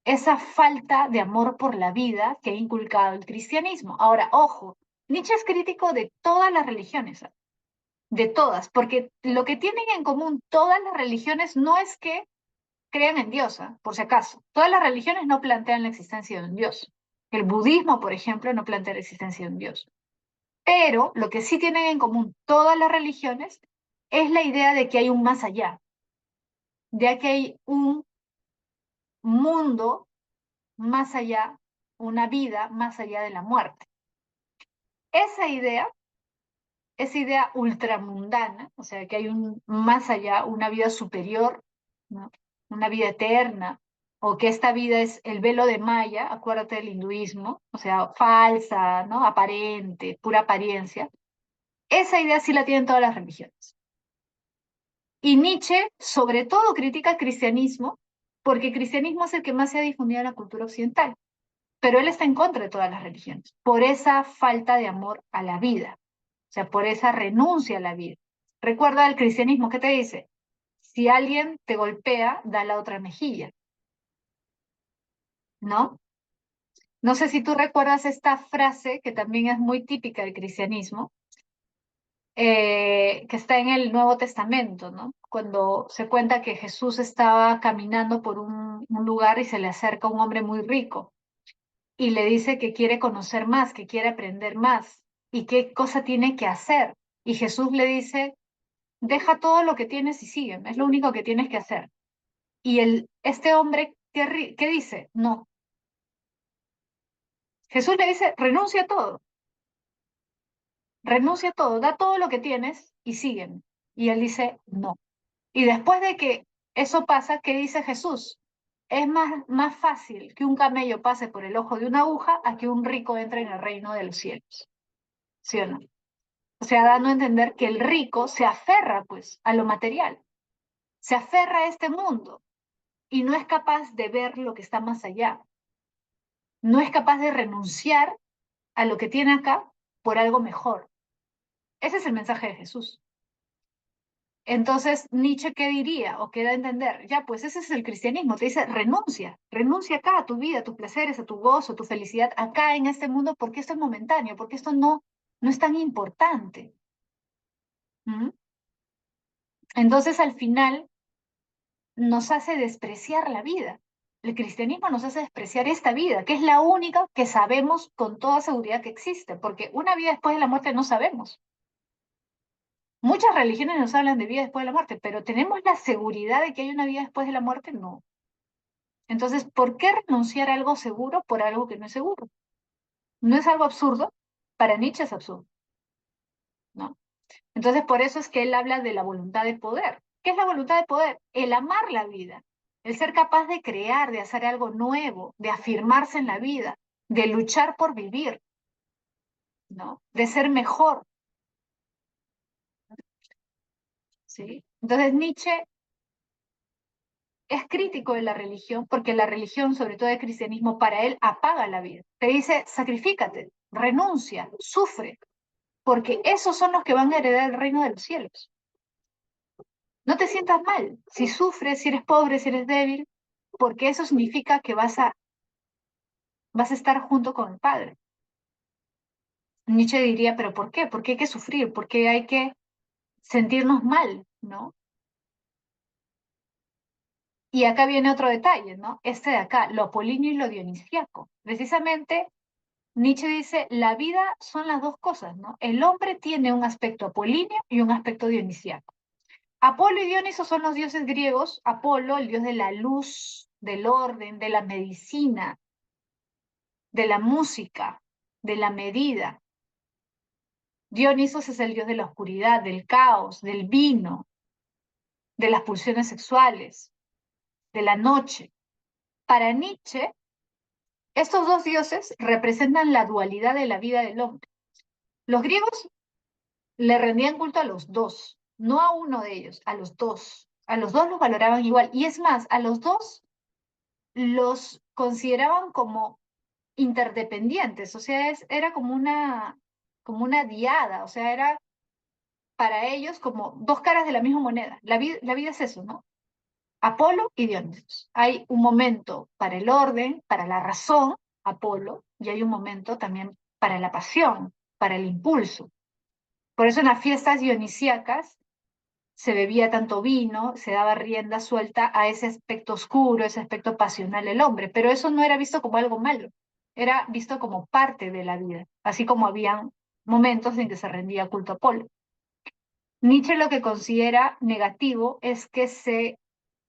esa falta de amor por la vida que ha inculcado el cristianismo. Ahora, ojo, Nietzsche es crítico de todas las religiones, ¿ah? De todas, porque lo que tienen en común todas las religiones no es que crean en Dios, ¿ah? Por si acaso. Todas las religiones no plantean la existencia de un Dios. El budismo, por ejemplo, no plantea la existencia de un Dios. Pero lo que sí tienen en común todas las religiones es la idea de que hay un más allá, de que hay un mundo más allá, una vida más allá de la muerte. Esa idea, esa idea ultramundana, o sea, que hay un más allá, una vida superior, ¿no? Una vida eterna, o que esta vida es el velo de Maya, acuérdate del hinduismo, o sea, falsa, ¿no? Aparente, pura apariencia. Esa idea sí la tienen todas las religiones. Y Nietzsche, sobre todo, critica el cristianismo, porque el cristianismo es el que más se ha difundido en la cultura occidental. Pero él está en contra de todas las religiones, por esa falta de amor a la vida, o sea, por esa renuncia a la vida. Recuerda el cristianismo, ¿qué te dice? Si alguien te golpea, da la otra mejilla, ¿no? No sé si tú recuerdas esta frase que también es muy típica del cristianismo, que está en el Nuevo Testamento, ¿no? Cuando se cuenta que Jesús estaba caminando por un lugar y se le acerca un hombre muy rico y le dice que quiere conocer más, que quiere aprender más y qué cosa tiene que hacer. Y Jesús le dice, deja todo lo que tienes y sígueme, es lo único que tienes que hacer. Y este hombre, ¿qué dice? No. Jesús le dice, renuncia a todo, da todo lo que tienes y sígueme. Y él dice, no. Y después de que eso pasa, ¿qué dice Jesús? Es más fácil que un camello pase por el ojo de una aguja a que un rico entre en el reino de los cielos. ¿Sí o no? O sea, dando a entender que el rico se aferra pues a lo material, se aferra a este mundo y no es capaz de ver lo que está más allá, no es capaz de renunciar a lo que tiene acá por algo mejor. Ese es el mensaje de Jesús. Entonces, Nietzsche, ¿qué diría o qué da a entender? Ya, pues ese es el cristianismo, te dice, renuncia acá a tu vida, a tus placeres, a tu gozo, a tu felicidad, acá en este mundo, porque esto es momentáneo, porque esto no es tan importante. ¿Mm? Entonces, al final, nos hace despreciar la vida. El cristianismo nos hace despreciar esta vida, que es la única que sabemos con toda seguridad que existe, porque una vida después de la muerte no sabemos. Muchas religiones nos hablan de vida después de la muerte, pero ¿tenemos la seguridad de que hay una vida después de la muerte? No. Entonces, ¿por qué renunciar a algo seguro por algo que no es seguro? ¿No es algo absurdo? Para Nietzsche es absurdo, ¿no? Entonces, por eso es que él habla de la voluntad de poder. ¿Qué es la voluntad de poder? El amar la vida, el ser capaz de crear, de hacer algo nuevo, de afirmarse en la vida, de luchar por vivir, ¿no? De ser mejor, ¿sí? Entonces, Nietzsche es crítico de la religión porque la religión, sobre todo el cristianismo, para él apaga la vida. Te dice, sacrifícate, renuncia, sufre, porque esos son los que van a heredar el reino de los cielos. No te sientas mal si sufres, si eres pobre, si eres débil, porque eso significa que vas a estar junto con el Padre. Nietzsche diría, pero ¿por qué? ¿Por qué hay que sufrir? ¿Por qué hay que sentirnos mal? ¿No? Y acá viene otro detalle, ¿no? Este de acá, lo apolíneo y lo dionisíaco. Precisamente Nietzsche dice, la vida son las dos cosas, ¿no? El hombre tiene un aspecto apolíneo y un aspecto dionisíaco. Apolo y Dioniso son los dioses griegos. Apolo, el dios de la luz, del orden, de la medicina, de la música, de la medida. Dionisos es el dios de la oscuridad, del caos, del vino, de las pulsiones sexuales, de la noche. Para Nietzsche, estos dos dioses representan la dualidad de la vida del hombre. Los griegos le rendían culto a los dos, no a uno de ellos, a los dos. A los dos los valoraban igual. Y es más, a los dos los consideraban como interdependientes, o sea, era como una diada, o sea, era para ellos como dos caras de la misma moneda. La vida es eso, ¿no? Apolo y Dionisos. Hay un momento para el orden, para la razón, Apolo, y hay un momento también para la pasión, para el impulso. Por eso en las fiestas dionisíacas se bebía tanto vino, se daba rienda suelta a ese aspecto oscuro, ese aspecto pasional del hombre, pero eso no era visto como algo malo, era visto como parte de la vida, así como habían momentos en que se rendía culto a Apolo. Nietzsche lo que considera negativo es que se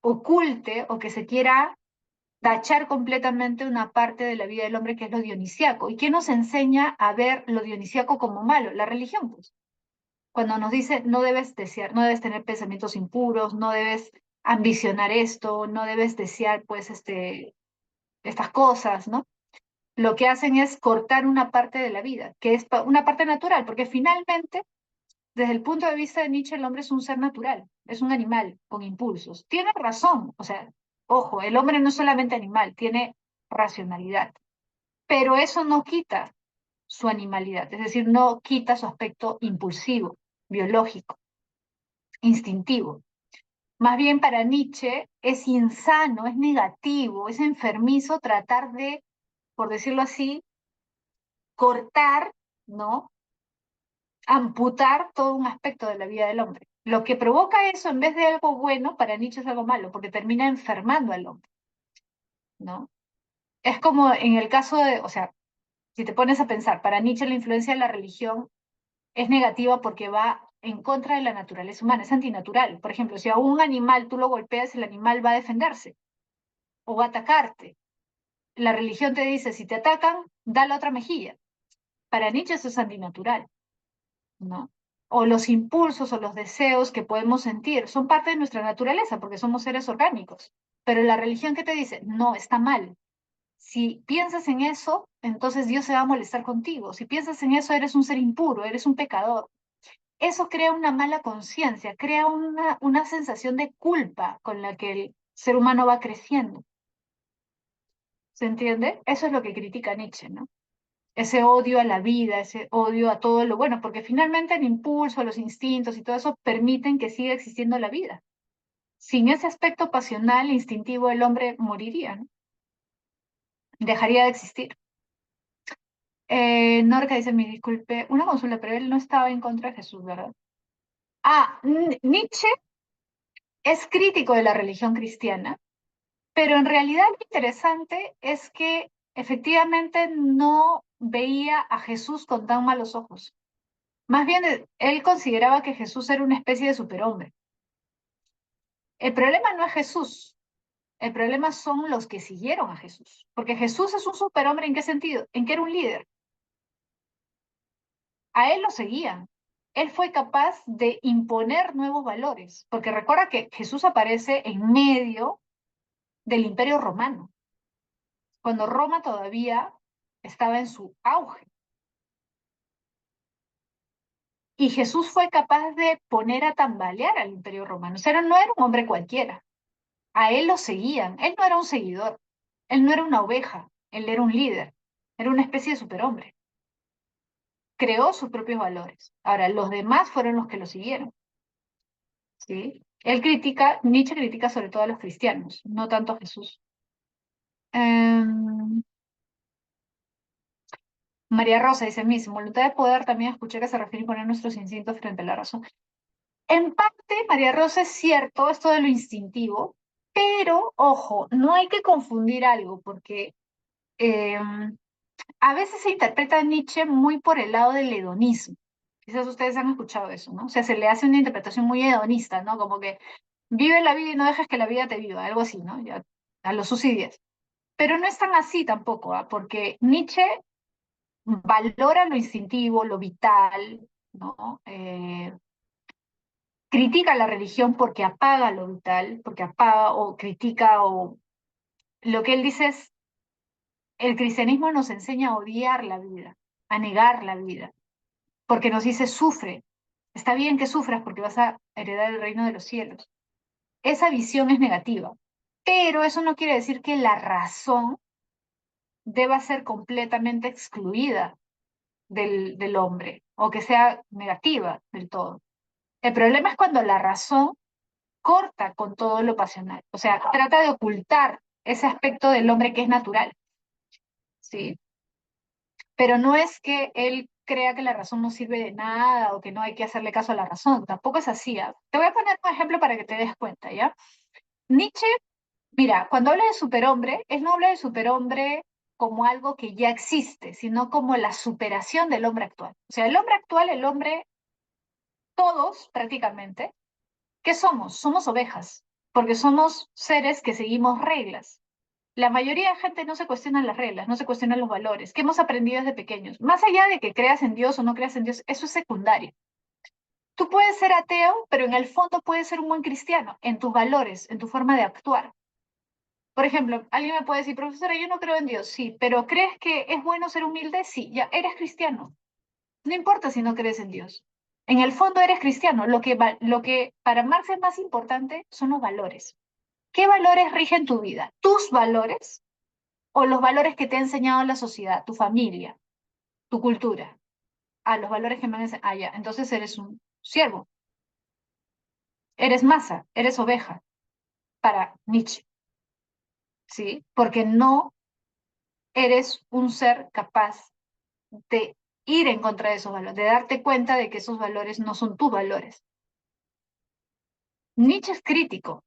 oculte o que se quiera tachar completamente una parte de la vida del hombre que es lo dionisíaco. ¿Y quién nos enseña a ver lo dionisíaco como malo? La religión, pues. Cuando nos dice no debes desear, no debes tener pensamientos impuros, no debes ambicionar esto, no debes desear pues estas cosas, ¿no? Lo que hacen es cortar una parte de la vida, que es una parte natural, porque finalmente, desde el punto de vista de Nietzsche, el hombre es un ser natural, es un animal con impulsos. Tiene razón, o sea, ojo, el hombre no es solamente animal, tiene racionalidad, pero eso no quita su animalidad, es decir, no quita su aspecto impulsivo, biológico, instintivo. Más bien para Nietzsche es insano, es negativo, es enfermizo tratar de, por decirlo así, cortar, ¿no? Amputar todo un aspecto de la vida del hombre. Lo que provoca eso, en vez de algo bueno, para Nietzsche es algo malo, porque termina enfermando al hombre, ¿no? Es como en el caso de, o sea, si te pones a pensar, para Nietzsche la influencia de la religión es negativa porque va en contra de la naturaleza humana, es antinatural. Por ejemplo, si a un animal tú lo golpeas, el animal va a defenderse o va a atacarte. La religión te dice, si te atacan, da la otra mejilla. Para Nietzsche eso es antinatural, ¿no? O los impulsos o los deseos que podemos sentir son parte de nuestra naturaleza porque somos seres orgánicos. Pero la religión que te dice, no, está mal. Si piensas en eso, entonces Dios se va a molestar contigo. Si piensas en eso, eres un ser impuro, eres un pecador. Eso crea una mala conciencia, crea una sensación de culpa con la que el ser humano va creciendo. ¿Se entiende? Eso es lo que critica Nietzsche, ¿no? Ese odio a la vida, ese odio a todo lo bueno, porque finalmente el impulso, los instintos y todo eso permiten que siga existiendo la vida. Sin ese aspecto pasional, instintivo, el hombre moriría, ¿no? Dejaría de existir. Norca dice, me disculpe, una consulta, pero él no estaba en contra de Jesús, ¿verdad? Ah, Nietzsche es crítico de la religión cristiana, pero en realidad lo interesante es que efectivamente no veía a Jesús con tan malos ojos. Más bien, él consideraba que Jesús era una especie de superhombre. El problema no es Jesús, el problema son los que siguieron a Jesús. Porque Jesús es un superhombre, ¿en qué sentido? En que era un líder. A él lo seguían. Él fue capaz de imponer nuevos valores. Porque recuerda que Jesús aparece en medio del Imperio Romano, cuando Roma todavía estaba en su auge. Y Jesús fue capaz de poner a tambalear al Imperio Romano. O sea, no era un hombre cualquiera. A él lo seguían. Él no era un seguidor. Él no era una oveja. Él era un líder. Era una especie de superhombre. Creó sus propios valores. Ahora, los demás fueron los que lo siguieron. ¿Sí? Nietzsche critica sobre todo a los cristianos, no tanto a Jesús. Em, María Rosa dice, mis voluntad de poder también escuché que se refiere a poner nuestros instintos frente a la razón. En parte, María Rosa, es cierto esto de lo instintivo, pero ojo, no hay que confundir algo, porque a veces se interpreta a Nietzsche muy por el lado del hedonismo. Quizás ustedes han escuchado eso, ¿no? O sea, se le hace una interpretación muy hedonista, ¿no? Como que vive la vida y no dejes que la vida te viva, algo así, ¿no? Ya, a los subsidios. Pero no es tan así tampoco, ¿ah? Porque Nietzsche valora lo instintivo, lo vital, ¿no? critica la religión porque apaga lo vital, porque apaga o critica o lo que él dice es, el cristianismo nos enseña a odiar la vida, a negar la vida, porque nos dice sufre. Está bien que sufras porque vas a heredar el reino de los cielos. Esa visión es negativa, pero eso no quiere decir que la razón deba ser completamente excluida del hombre o que sea negativa del todo. El problema es cuando la razón corta con todo lo pasional, o sea, trata de ocultar ese aspecto del hombre que es natural, ¿sí? Pero no es que él crea que la razón no sirve de nada o que no hay que hacerle caso a la razón, tampoco es así. ¿Ah? Te voy a poner un ejemplo para que te des cuenta, ¿ya? Nietzsche, mira, cuando habla de superhombre, él no habla de superhombre como algo que ya existe, sino como la superación del hombre actual. O sea, el hombre actual, el hombre, todos prácticamente, ¿qué somos? Somos ovejas, porque somos seres que seguimos reglas. La mayoría de gente no se cuestiona las reglas, no se cuestiona los valores, que hemos aprendido desde pequeños. Más allá de que creas en Dios o no creas en Dios, eso es secundario. Tú puedes ser ateo, pero en el fondo puedes ser un buen cristiano, en tus valores, en tu forma de actuar. Por ejemplo, alguien me puede decir, profesora, yo no creo en Dios, sí, pero ¿crees que es bueno ser humilde? Sí, ya eres cristiano. No importa si no crees en Dios. En el fondo eres cristiano. Lo que para Marx es más importante son los valores. ¿Qué valores rigen tu vida? ¿Tus valores o los valores que te ha enseñado la sociedad, tu familia, tu cultura? Ah, los valores que me han enseñado. Ah, ya, entonces eres un siervo, eres masa, eres oveja para Nietzsche, ¿sí? Porque no eres un ser capaz de ir en contra de esos valores, de darte cuenta de que esos valores no son tus valores. Nietzsche es crítico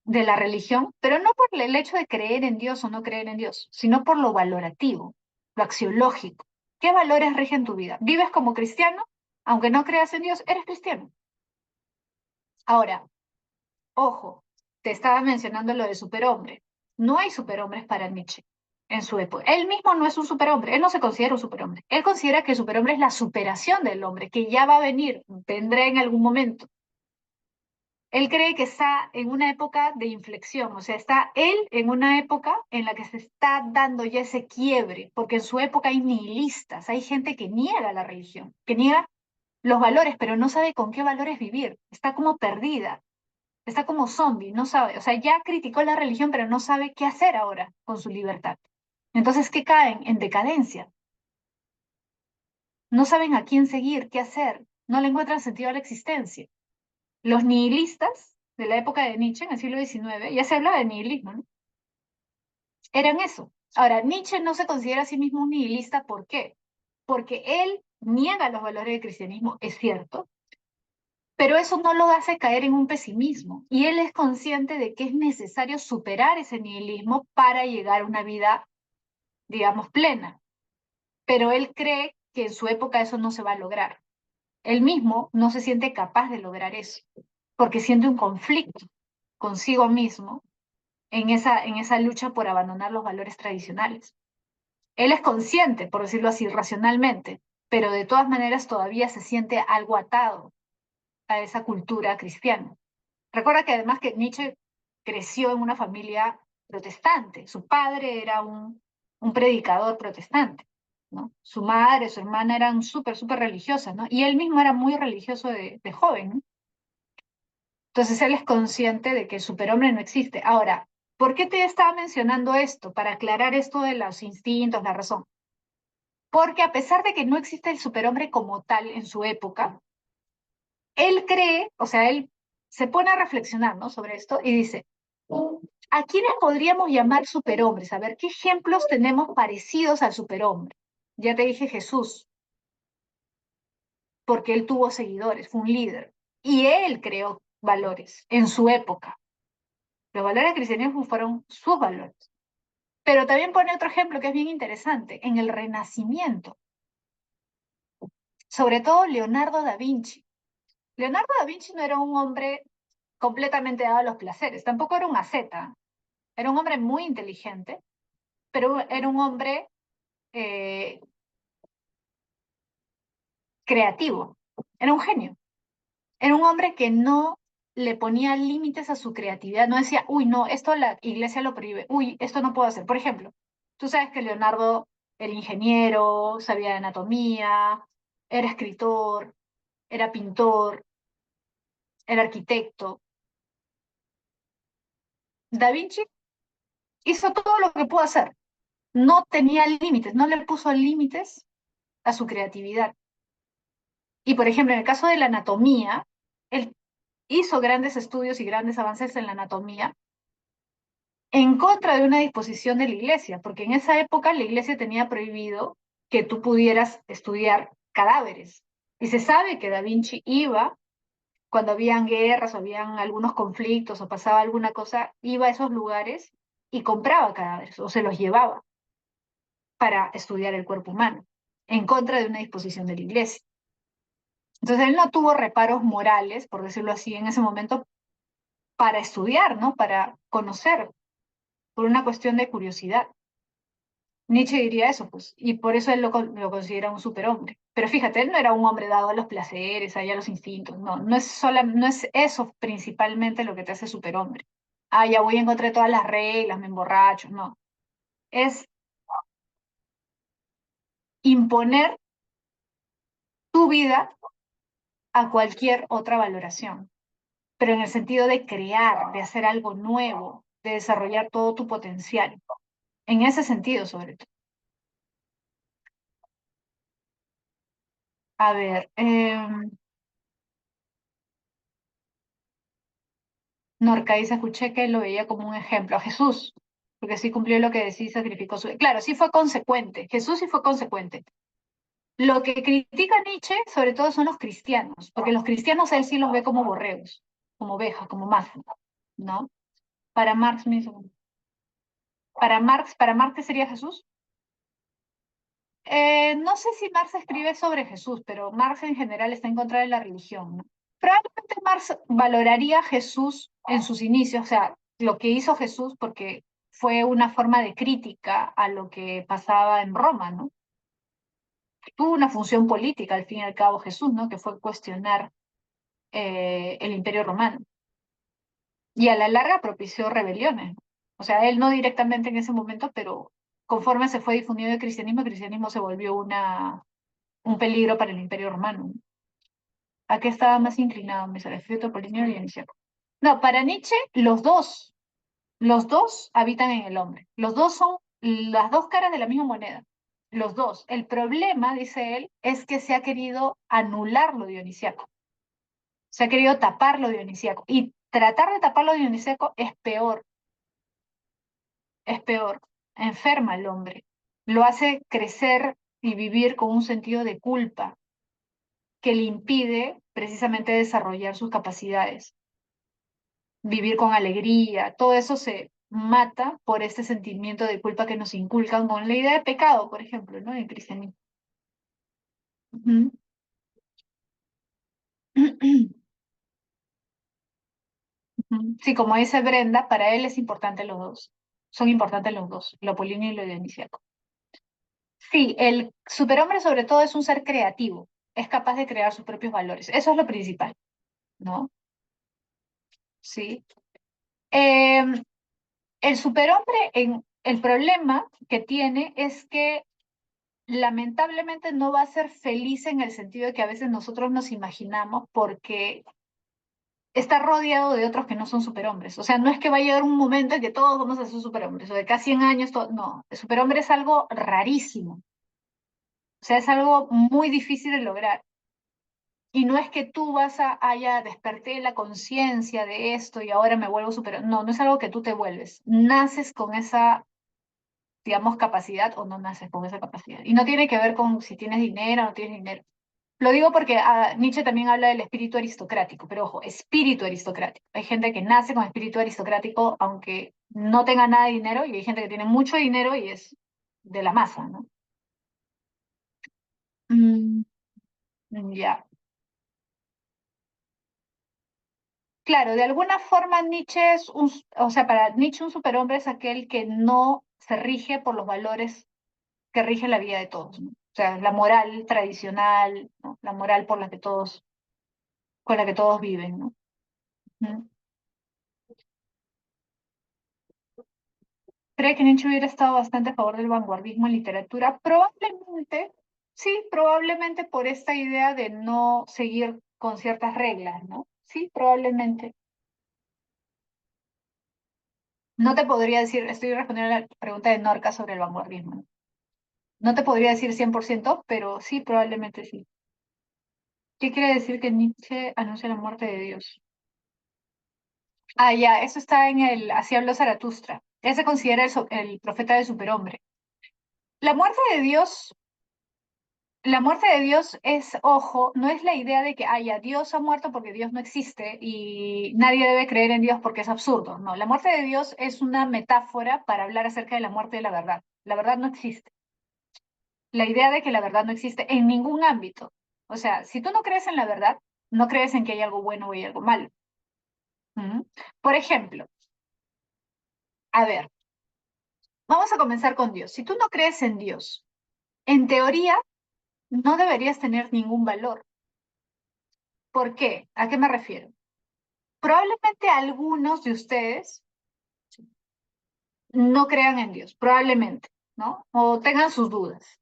de la religión, pero no por el hecho de creer en Dios o no creer en Dios, sino por lo valorativo, lo axiológico. ¿Qué valores rigen tu vida? ¿Vives como cristiano? Aunque no creas en Dios, eres cristiano. Ahora, ojo, te estaba mencionando lo de superhombre. No hay superhombres para Nietzsche en su época. Él mismo no es un superhombre, él no se considera un superhombre. Él considera que el superhombre es la superación del hombre, que ya va a venir, vendrá en algún momento. Él cree que está en una época de inflexión, o sea, está él en una época en la que se está dando ya ese quiebre, porque en su época hay nihilistas, hay gente que niega la religión, que niega los valores, pero no sabe con qué valores vivir, está como perdida, está como zombie, no sabe, o sea, ya criticó la religión, pero no sabe qué hacer ahora con su libertad. Entonces, ¿qué caen? En decadencia. No saben a quién seguir, qué hacer, no le encuentran sentido a la existencia. Los nihilistas de la época de Nietzsche, en el siglo XIX, ya se hablaba de nihilismo, ¿no? Eran eso. Ahora, Nietzsche no se considera a sí mismo un nihilista, ¿por qué? Porque él niega los valores del cristianismo, es cierto, pero eso no lo hace caer en un pesimismo. Y él es consciente de que es necesario superar ese nihilismo para llegar a una vida, digamos, plena. Pero él cree que en su época eso no se va a lograr. Él mismo no se siente capaz de lograr eso, porque siente un conflicto consigo mismo en esa lucha por abandonar los valores tradicionales. Él es consciente, por decirlo así, racionalmente, pero de todas maneras todavía se siente algo atado a esa cultura cristiana. Recuerda que además que Nietzsche creció en una familia protestante. Su padre era un predicador protestante, ¿no? Su madre, su hermana eran súper religiosas, ¿no? Y él mismo era muy religioso de joven, ¿no? Entonces él es consciente de que el superhombre no existe. Ahora, ¿por qué te estaba mencionando esto? Para aclarar esto de los instintos, la razón. Porque a pesar de que no existe el superhombre como tal en su época, él cree, o sea, él se pone a reflexionar, ¿no? Sobre esto y dice, ¿a quiénes podríamos llamar superhombres? A ver, ¿qué ejemplos tenemos parecidos al superhombre? Ya te dije Jesús, porque él tuvo seguidores, fue un líder. Y él creó valores en su época. Los valores del cristianismo fueron sus valores. Pero también pone otro ejemplo que es bien interesante, en el Renacimiento, sobre todo Leonardo da Vinci. Leonardo da Vinci no era un hombre completamente dado a los placeres, tampoco era un asceta, era un hombre muy inteligente, pero era un hombre eh, creativo, era un genio. Era un hombre que no le ponía límites a su creatividad, no decía, uy, no, esto la iglesia lo prohíbe, uy, esto no puedo hacer. Por ejemplo, tú sabes que Leonardo era ingeniero, sabía de anatomía, era escritor, era pintor, era arquitecto. Da Vinci hizo todo lo que pudo hacer, no tenía límites, no le puso límites a su creatividad. Y por ejemplo, en el caso de la anatomía, él hizo grandes estudios y grandes avances en la anatomía en contra de una disposición de la iglesia, porque en esa época la iglesia tenía prohibido que tú pudieras estudiar cadáveres. Y se sabe que Da Vinci iba, cuando habían guerras o habían algunos conflictos o pasaba alguna cosa, iba a esos lugares y compraba cadáveres o se los llevaba para estudiar el cuerpo humano, en contra de una disposición de la iglesia. Entonces él no tuvo reparos morales, por decirlo así, en ese momento para estudiar, ¿no? Para conocer, por una cuestión de curiosidad. Nietzsche diría eso, pues, y por eso él lo considera un superhombre. Pero fíjate, él no era un hombre dado a los placeres, a los instintos, no, no es eso principalmente lo que te hace superhombre. Ah, ya voy a encontrar todas las reglas, me emborracho, no. Es imponer tu vida a cualquier otra valoración, pero en el sentido de crear, de hacer algo nuevo, de desarrollar todo tu potencial. En ese sentido, sobre todo. A ver, Norcaiza escuché que lo veía como un ejemplo a Jesús, porque sí cumplió lo que decía y sacrificó su... Claro, sí fue consecuente, Jesús sí fue consecuente. Lo que critica Nietzsche, sobre todo, son los cristianos, porque los cristianos a él sí los ve como borregos, como ovejas, como más, ¿no? Para Marx mismo. Para Marx, ¿qué sería Jesús? No sé si Marx escribe sobre Jesús, pero Marx en general está en contra de la religión, ¿no? Probablemente Marx valoraría a Jesús en sus inicios, o sea, lo que hizo Jesús, porque fue una forma de crítica a lo que pasaba en Roma, ¿no? Tuvo una función política, al fin y al cabo, Jesús, ¿no? Que fue cuestionar el Imperio Romano. Y a la larga propició rebeliones, ¿no? O sea, él no directamente en ese momento, pero conforme se fue difundiendo el cristianismo se volvió un peligro para el Imperio Romano. ¿A qué estaba más inclinado? ¿Me Filtro Polinio y Dionisíaco? No, para Nietzsche, los dos habitan en el hombre. Los dos son las dos caras de la misma moneda. Los dos. El problema, dice él, es que se ha querido anular lo dionisíaco. Se ha querido tapar lo dionisíaco. Y tratar de tapar lo dionisíaco es peor, es peor. Enferma al hombre. Lo hace crecer y vivir con un sentido de culpa que le impide precisamente desarrollar sus capacidades, vivir con alegría, todo eso se mata por este sentimiento de culpa que nos inculcan con la idea de pecado, por ejemplo, ¿no? En cristianismo. Ujú. Ujú. Sí, como dice Brenda, para él es importante los dos. Son importantes los dos, lo apolíneo y lo dionisíaco. Sí, el superhombre sobre todo es un ser creativo, es capaz de crear sus propios valores. Eso es lo principal, ¿no? Sí. Em, el superhombre, el problema que tiene es que lamentablemente no va a ser feliz en el sentido de que a veces nosotros nos imaginamos porque está rodeado de otros que no son superhombres. O sea, no es que va a llegar un momento en que todos vamos a ser superhombres, o de casi 100 años, no, el superhombre es algo rarísimo. O sea, es algo muy difícil de lograr. Y no es que tú desperté la conciencia de esto y ahora me vuelvo superhombre. No, no es algo que tú te vuelves. Naces con esa, digamos, capacidad o no naces con esa capacidad. Y no tiene que ver con si tienes dinero o no tienes dinero. Lo digo porque Nietzsche también habla del espíritu aristocrático, pero ojo, espíritu aristocrático. Hay gente que nace con espíritu aristocrático aunque no tenga nada de dinero y hay gente que tiene mucho dinero y es de la masa, ¿no? Mm, ya. Claro, de alguna forma Nietzsche o sea, para Nietzsche un superhombre es aquel que no se rige por los valores que rigen la vida de todos, ¿no? O sea, la moral tradicional, ¿no? La moral por la que todos con la que todos viven, ¿no? Ujú. ¿Cree que Nietzsche hubiera estado bastante a favor del vanguardismo en literatura? Probablemente, sí, probablemente por esta idea de no seguir con ciertas reglas, ¿no? Sí, probablemente. No te podría decir, estoy respondiendo a la pregunta de Norca sobre el vanguardismo, ¿no? No te podría decir 100%, pero sí, probablemente sí. ¿Qué quiere decir que Nietzsche anuncia la muerte de Dios? Ah, ya, eso está en el Así habló Zaratustra. Él se considera el profeta del superhombre. La muerte de Dios, la muerte de Dios es, ojo, no es la idea de que haya Dios ha muerto porque Dios no existe y nadie debe creer en Dios porque es absurdo. No, la muerte de Dios es una metáfora para hablar acerca de la muerte de la verdad. La verdad no existe. La idea de que la verdad no existe en ningún ámbito. O sea, si tú no crees en la verdad, no crees en que hay algo bueno o hay algo malo. ¿Mm? Por ejemplo, a ver, vamos a comenzar con Dios. Si tú no crees en Dios, en teoría no deberías tener ningún valor. ¿Por qué? ¿A qué me refiero? Probablemente algunos de ustedes no crean en Dios, probablemente, ¿no? O tengan sus dudas.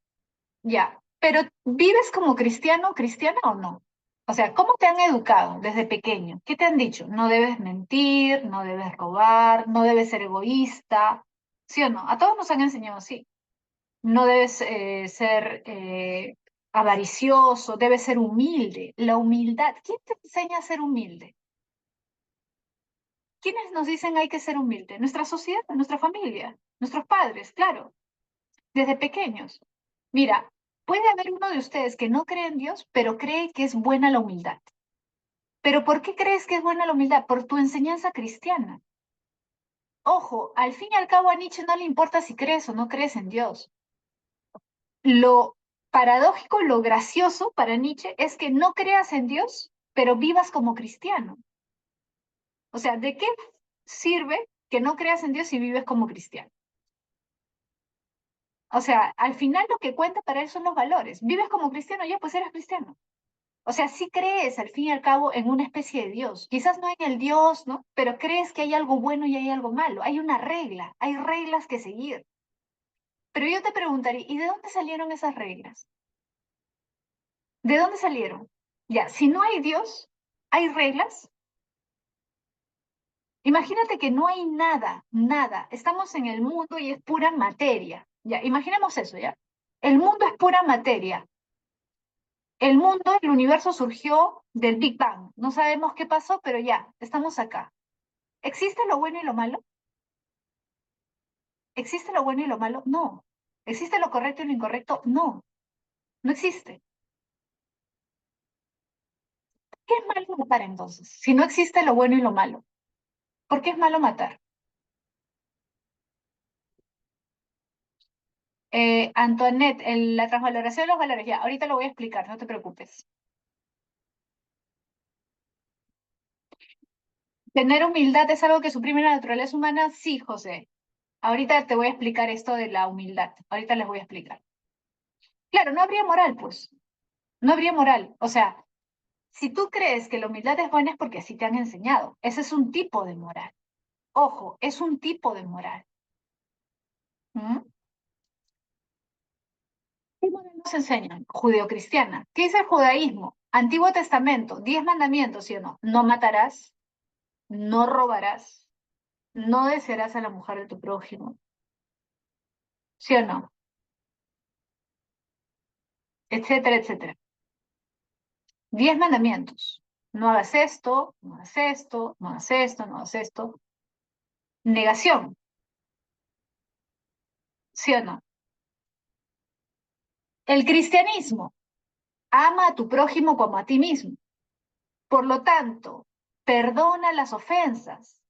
Ya, pero ¿vives como cristiano o cristiana o no? O sea, ¿cómo te han educado desde pequeño? ¿Qué te han dicho? No debes mentir, no debes robar, no debes ser egoísta, ¿sí o no? A todos nos han enseñado así. No debes ser avaricioso, debes ser humilde. La humildad, ¿quién te enseña a ser humilde? ¿Quiénes nos dicen hay que ser humilde? Nuestra sociedad, nuestra familia, nuestros padres, claro, desde pequeños. Mira, puede haber uno de ustedes que no cree en Dios, pero cree que es buena la humildad. ¿Pero por qué crees que es buena la humildad? Por tu enseñanza cristiana. Ojo, al fin y al cabo a Nietzsche no le importa si crees o no crees en Dios. Lo paradójico, lo gracioso para Nietzsche es que no creas en Dios, pero vivas como cristiano. O sea, ¿de qué sirve que no creas en Dios si vives como cristiano? O sea, al final lo que cuenta para él son los valores. Vives como cristiano, ya pues eres cristiano. O sea, sí crees al fin y al cabo en una especie de Dios. Quizás no en el Dios, ¿no? Pero crees que hay algo bueno y hay algo malo. Hay una regla, hay reglas que seguir. Pero yo te preguntaría, ¿y de dónde salieron esas reglas? ¿De dónde salieron? Ya, si no hay Dios, ¿hay reglas? Imagínate que no hay nada, nada. Estamos en el mundo y es pura materia. Ya, imaginemos eso, ¿ya? El mundo es pura materia. El mundo, el universo surgió del Big Bang. No sabemos qué pasó, pero ya, estamos acá. ¿Existe lo bueno y lo malo? ¿Existe lo bueno y lo malo? No. ¿Existe lo correcto y lo incorrecto? No. No existe. ¿Qué es malo matar entonces? Si no existe lo bueno y lo malo, ¿por qué es malo matar? Antoinette, la transvaloración de los valores, ya, ahorita lo voy a explicar, no te preocupes. ¿Tener humildad es algo que suprime la naturaleza humana? Sí, José. Ahorita te voy a explicar esto de la humildad. Ahorita les voy a explicar. Claro, no habría moral, pues. No habría moral. O sea, si tú crees que la humildad es buena es porque así te han enseñado. Ese es un tipo de moral. Ojo, es un tipo de moral. ¿Mm? ¿Qué moral nos enseñan? Judeocristiana. ¿Qué dice el judaísmo? Antiguo Testamento, 10 mandamientos, ¿sí o no? No matarás, no robarás, no desearás a la mujer de tu prójimo, ¿sí o no? Etcétera, etcétera. 10 mandamientos. No hagas esto, no hagas esto, no hagas esto, no hagas esto. Negación, ¿sí o no? El cristianismo, ama a tu prójimo como a ti mismo. Por lo tanto, perdona las ofensas.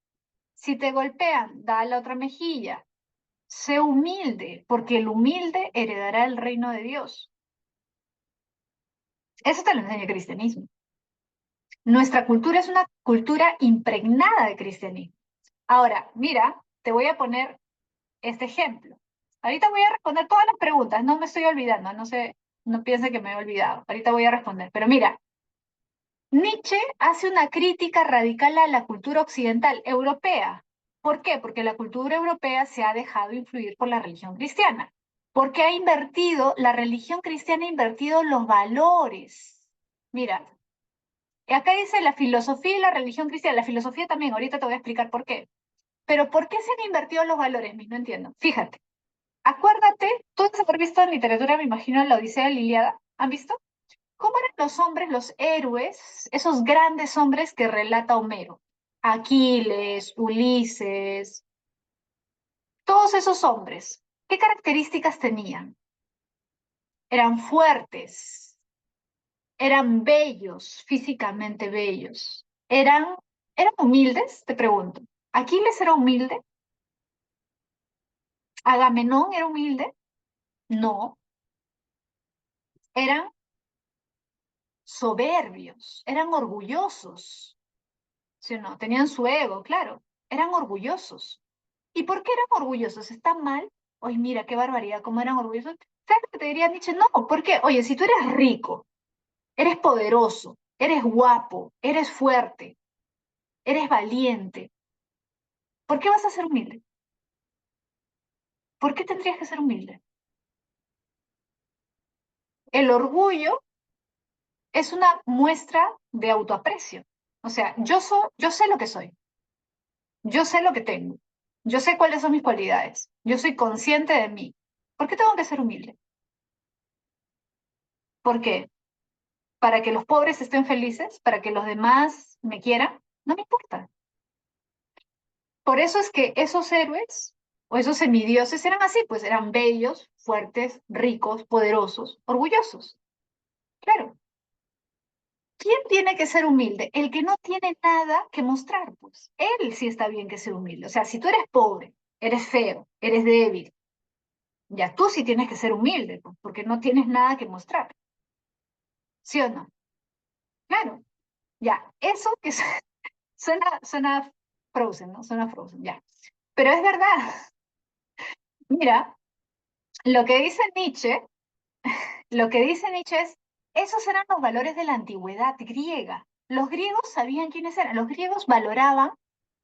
Si te golpean, da la otra mejilla. Sé humilde, porque el humilde heredará el reino de Dios. Eso te lo enseña el cristianismo. Nuestra cultura es una cultura impregnada de cristianismo. Ahora, mira, te voy a poner este ejemplo. Ahorita voy a responder todas las preguntas, no me estoy olvidando, no sé, no piense que me he olvidado. Ahorita voy a responder, pero mira, Nietzsche hace una crítica radical a la cultura occidental europea. ¿Por qué? Porque la cultura europea se ha dejado influir por la religión cristiana. Porque la religión cristiana ha invertido los valores. Mira, acá dice la filosofía y la religión cristiana. La filosofía también, ahorita te voy a explicar por qué. Pero ¿por qué se han invertido los valores? No entiendo. Fíjate, acuérdate, tú debes haber visto en literatura, me imagino, la Odisea de la Ilíada. ¿Han visto? ¿Cómo eran los hombres, los héroes, esos grandes hombres que relata Homero? Aquiles, Ulises, todos esos hombres. ¿Qué características tenían? Eran fuertes, eran bellos, físicamente bellos. ¿Eran humildes? Te pregunto. ¿Aquiles era humilde? ¿Agamenón era humilde? No. Eran soberbios, eran orgullosos. ¿Sí o no? Tenían su ego, claro. Eran orgullosos. ¿Y por qué eran orgullosos? ¿Está mal? Oye, mira, qué barbaridad, cómo eran orgullosos. ¿Sabes lo que te diría Nietzsche? No, ¿por qué? Oye, si tú eres rico, eres poderoso, eres guapo, eres fuerte, eres valiente, ¿por qué vas a ser humilde? ¿Por qué tendrías que ser humilde? El orgullo es una muestra de autoaprecio. O sea, yo sé lo que soy, yo sé lo que tengo, yo sé cuáles son mis cualidades, yo soy consciente de mí. ¿Por qué tengo que ser humilde? ¿Por qué? ¿Para que los pobres estén felices? ¿Para que los demás me quieran? No me importa. Por eso es que esos héroes o esos semidioses eran así, pues eran bellos, fuertes, ricos, poderosos, orgullosos. Claro. ¿Quién tiene que ser humilde? El que no tiene nada que mostrar, pues. Él sí está bien que sea humilde. O sea, si tú eres pobre, eres feo, eres débil, ya tú sí tienes que ser humilde, pues, porque no tienes nada que mostrar. ¿Sí o no? Claro. Ya, eso que suena Frozen, ¿no? Suena Frozen, ya. Pero es verdad. Mira, lo que dice Nietzsche, lo que dice Nietzsche es, esos eran los valores de la antigüedad griega. Los griegos sabían quiénes eran. Los griegos valoraban,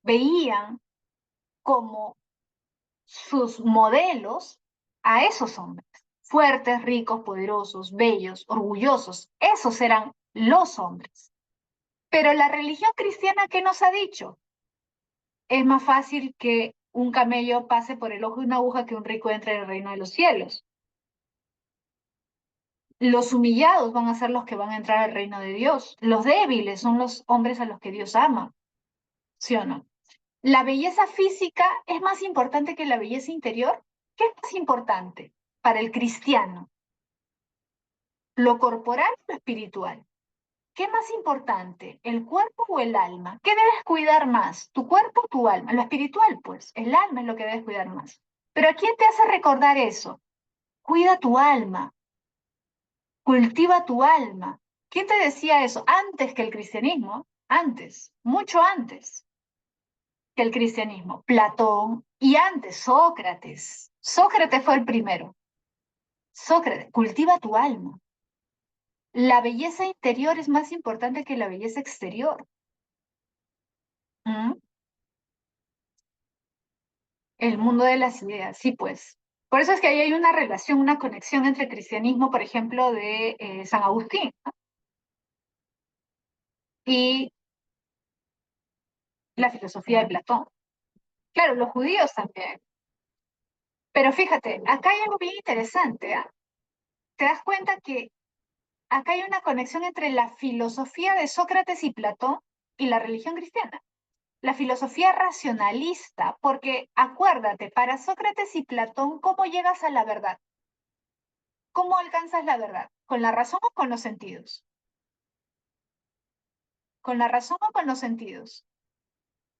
veían como sus modelos a esos hombres. Fuertes, ricos, poderosos, bellos, orgullosos. Esos eran los hombres. Pero la religión cristiana, ¿qué nos ha dicho? Es más fácil que un camello pase por el ojo de una aguja que un rico entre en el reino de los cielos. Los humillados van a ser los que van a entrar al reino de Dios. Los débiles son los hombres a los que Dios ama. ¿Sí o no? ¿La belleza física es más importante que la belleza interior? ¿Qué es más importante para el cristiano? ¿Lo corporal o lo espiritual? ¿Qué es más importante, el cuerpo o el alma? ¿Qué debes cuidar más, tu cuerpo o tu alma? Lo espiritual, pues, el alma es lo que debes cuidar más. Pero ¿a quién te hace recordar eso? Cuida tu alma, cultiva tu alma. ¿Quién te decía eso? Antes que el cristianismo, antes, mucho antes que el cristianismo. Platón y antes Sócrates. Sócrates fue el primero. Sócrates, cultiva tu alma. La belleza interior es más importante que la belleza exterior. ¿Mm? El mundo de las ideas, sí, pues. Por eso es que ahí hay una relación, una conexión entre el cristianismo, por ejemplo, de San Agustín, ¿no? Y la filosofía de Platón. Claro, los judíos también. Pero fíjate, acá hay algo bien interesante, ¿ah? Te das cuenta que acá hay una conexión entre la filosofía de Sócrates y Platón y la religión cristiana. La filosofía racionalista, porque acuérdate, para Sócrates y Platón, ¿cómo llegas a la verdad? ¿Cómo alcanzas la verdad? ¿Con la razón o con los sentidos? ¿Con la razón o con los sentidos?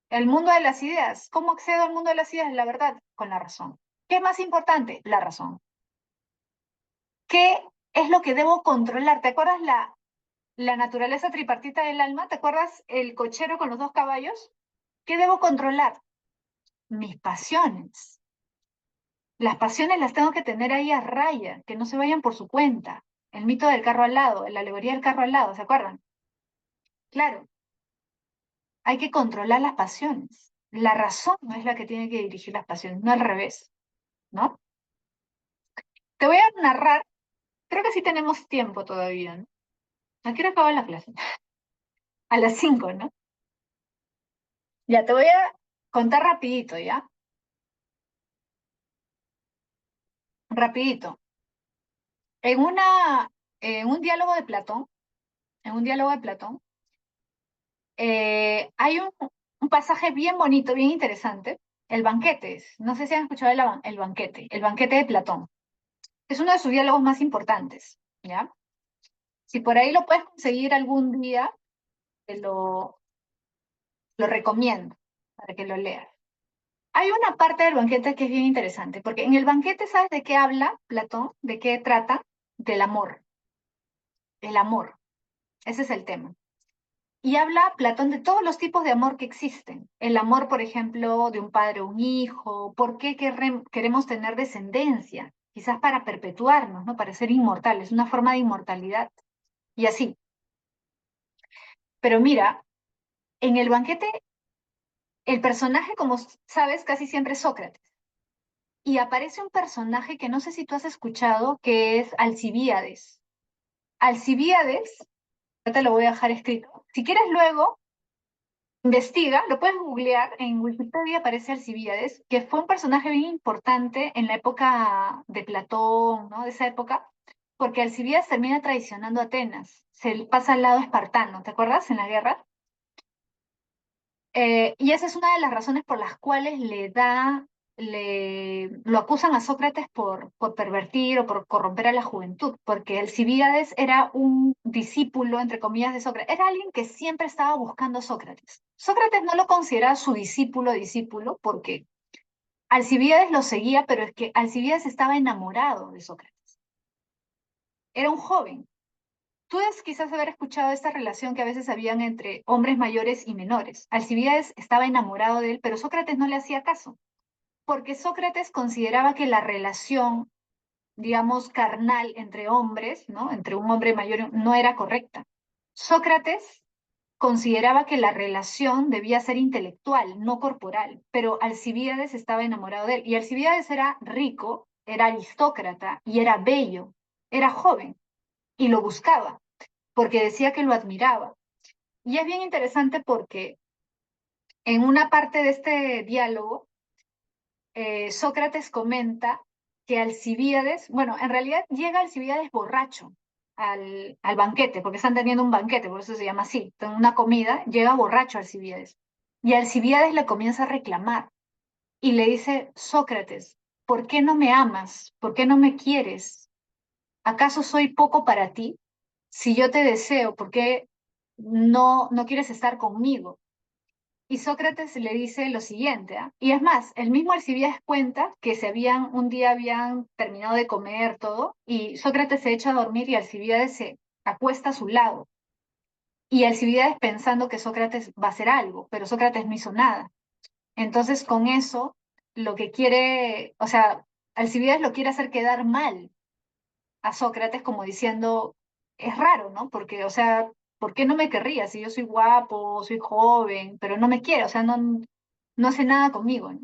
El mundo de las ideas. ¿Cómo accedo al mundo de las ideas? La verdad, con la razón. ¿Qué es más importante? La razón. ¿Qué es lo que debo controlar? ¿Te acuerdas la naturaleza tripartita del alma? ¿Te acuerdas el cochero con los dos caballos? ¿Qué debo controlar? Mis pasiones. Las pasiones las tengo que tener ahí a raya, que no se vayan por su cuenta. El mito del carro al lado, la alegoría del carro al lado, ¿se acuerdan? Claro, hay que controlar las pasiones. La razón no es la que tiene que dirigir las pasiones, no al revés, ¿no? Te voy a narrar, creo que sí tenemos tiempo todavía, ¿no? ¿A qué hora acaba la clase? A las 5, ¿no? Ya, te voy a contar rapidito, ¿ya? Rapidito. En en un diálogo de Platón, en un diálogo de Platón, hay un pasaje bien bonito, bien interesante, el banquete. No sé si han escuchado el banquete de Platón. Es uno de sus diálogos más importantes, ¿ya? Si por ahí lo puedes conseguir algún día, te lo recomiendo para que lo leas. Hay una parte del banquete que es bien interesante, porque en el banquete, ¿sabes de qué habla Platón? ¿De qué trata? Del amor. El amor. Ese es el tema. Y habla Platón de todos los tipos de amor que existen. El amor, por ejemplo, de un padre a un hijo. ¿Por qué queremos tener descendencia? Quizás para perpetuarnos, ¿no? Para ser inmortales, una forma de inmortalidad. Y así. Pero mira, en el banquete, el personaje, como sabes, casi siempre es Sócrates. Y aparece un personaje que no sé si tú has escuchado, que es Alcibíades. Alcibíades, ya te lo voy a dejar escrito. Si quieres luego, investiga, lo puedes googlear, en Wikipedia aparece Alcibíades, que fue un personaje bien importante en la época de Platón, ¿no? De esa época, porque Alcibíades termina traicionando a Atenas, se pasa al lado espartano, ¿te acuerdas? En la guerra. Y esa es una de las razones por las cuales lo acusan a Sócrates por pervertir o por corromper a la juventud, porque Alcibíades era un discípulo, entre comillas, de Sócrates, era alguien que siempre estaba buscando a Sócrates. Sócrates no lo consideraba su discípulo, porque Alcibíades lo seguía, pero es que Alcibíades estaba enamorado de Sócrates. Era un joven. Tú debes quizás haber escuchado esta relación que a veces habían entre hombres mayores y menores. Alcibíades estaba enamorado de él, pero Sócrates no le hacía caso, porque Sócrates consideraba que la relación, digamos, carnal entre hombres, ¿no? Entre un hombre mayor, no era correcta. Sócrates consideraba que la relación debía ser intelectual, no corporal, pero Alcibíades estaba enamorado de él. Y Alcibíades era rico, era aristócrata y era bello, era joven y lo buscaba porque decía que lo admiraba. Y es bien interesante porque en una parte de este diálogo, Sócrates comenta que Alcibíades, bueno, en realidad llega Alcibíades borracho al banquete, porque están teniendo un banquete, por eso se llama así, una comida, llega borracho Alcibíades. Y Alcibíades le comienza a reclamar y le dice, Sócrates, ¿por qué no me amas? ¿Por qué no me quieres? ¿Acaso soy poco para ti? Si yo te deseo, ¿por qué no quieres estar conmigo? Y Sócrates le dice lo siguiente, ¿ah? Y es más, el mismo Alcibíades cuenta que un día habían terminado de comer todo, y Sócrates se echa a dormir y Alcibíades se acuesta a su lado. Y Alcibíades pensando que Sócrates va a hacer algo, pero Sócrates no hizo nada. Entonces, con eso, lo que quiere, o sea, Alcibíades lo quiere hacer quedar mal a Sócrates como diciendo, es raro, ¿no? Porque, o sea, ¿por qué no me querría si yo soy guapo, soy joven, pero no me quiere, o sea, no hace nada conmigo, ¿no?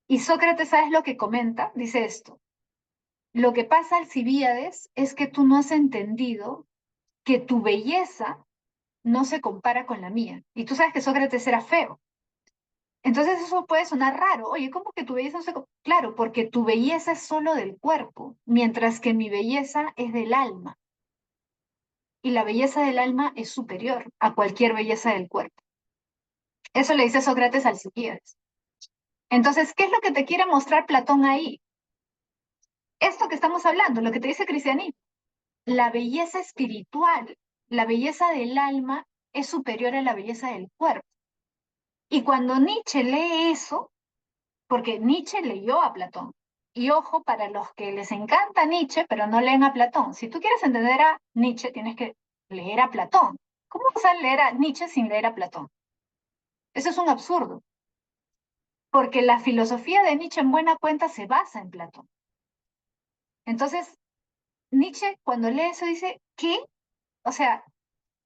Y Sócrates, ¿sabes lo que comenta? Dice esto, lo que pasa, Alcibíades, es que tú no has entendido que tu belleza no se compara con la mía. Y tú sabes que Sócrates era feo. Entonces eso puede sonar raro. Oye, ¿cómo que tu belleza no se compara? Claro, porque tu belleza es solo del cuerpo, mientras que mi belleza es del alma. Y la belleza del alma es superior a cualquier belleza del cuerpo. Eso le dice Sócrates al Alcibíades. Entonces, ¿qué es lo que te quiere mostrar Platón ahí? Esto que estamos hablando, lo que te dice Cristianismo, la belleza espiritual, la belleza del alma es superior a la belleza del cuerpo. Y cuando Nietzsche lee eso, porque Nietzsche leyó a Platón, y ojo, para los que les encanta Nietzsche, pero no leen a Platón, si tú quieres entender a Nietzsche, tienes que leer a Platón. ¿Cómo vas a leer a Nietzsche sin leer a Platón? Eso es un absurdo, porque la filosofía de Nietzsche en buena cuenta se basa en Platón. Entonces, Nietzsche cuando lee eso dice, ¿qué? O sea,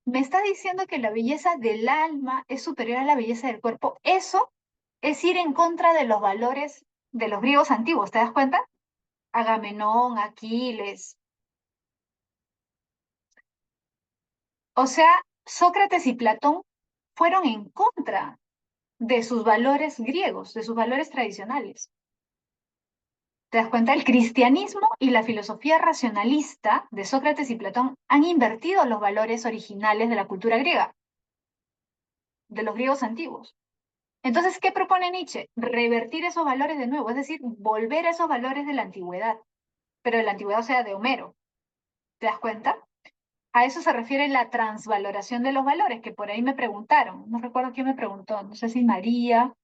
me está diciendo que la belleza del alma es superior a la belleza del cuerpo. Eso es ir en contra de los valores de los griegos antiguos, ¿te das cuenta? Agamenón, Aquiles. O sea, Sócrates y Platón fueron en contra de sus valores griegos, de sus valores tradicionales. ¿Te das cuenta? El cristianismo y la filosofía racionalista de Sócrates y Platón han invertido los valores originales de la cultura griega, de los griegos antiguos. Entonces, ¿qué propone Nietzsche? Revertir esos valores de nuevo, es decir, volver a esos valores de la antigüedad, pero de la antigüedad, o sea, de Homero. ¿Te das cuenta? A eso se refiere la transvaloración de los valores, que por ahí me preguntaron. No recuerdo quién me preguntó, no sé si María.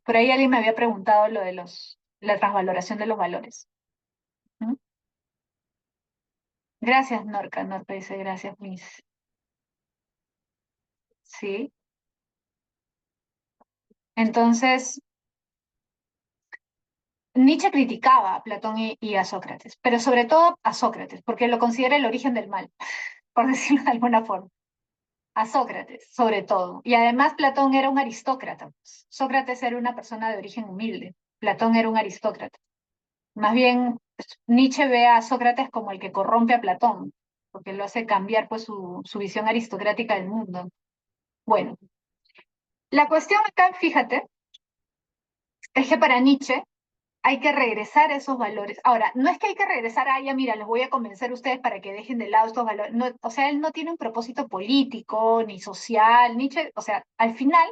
Por ahí alguien me había preguntado lo de la transvaloración de los valores. ¿Mm? Gracias, Norca. Norca dice, gracias, Miss. Sí. Entonces, Nietzsche criticaba a Platón y a Sócrates, pero sobre todo a Sócrates, porque lo considera el origen del mal, por decirlo de alguna forma. A Sócrates, sobre todo. Y además Platón era un aristócrata. Sócrates era una persona de origen humilde. Platón era un aristócrata. Más bien, pues, Nietzsche ve a Sócrates como el que corrompe a Platón, porque lo hace cambiar pues su visión aristocrática del mundo. Bueno, la cuestión acá, fíjate, es que para Nietzsche hay que regresar a esos valores. Ahora, no es que hay que regresar a, ya mira, les voy a convencer a ustedes para que dejen de lado estos valores. No, o sea, él no tiene un propósito político ni social. Nietzsche, o sea, al final,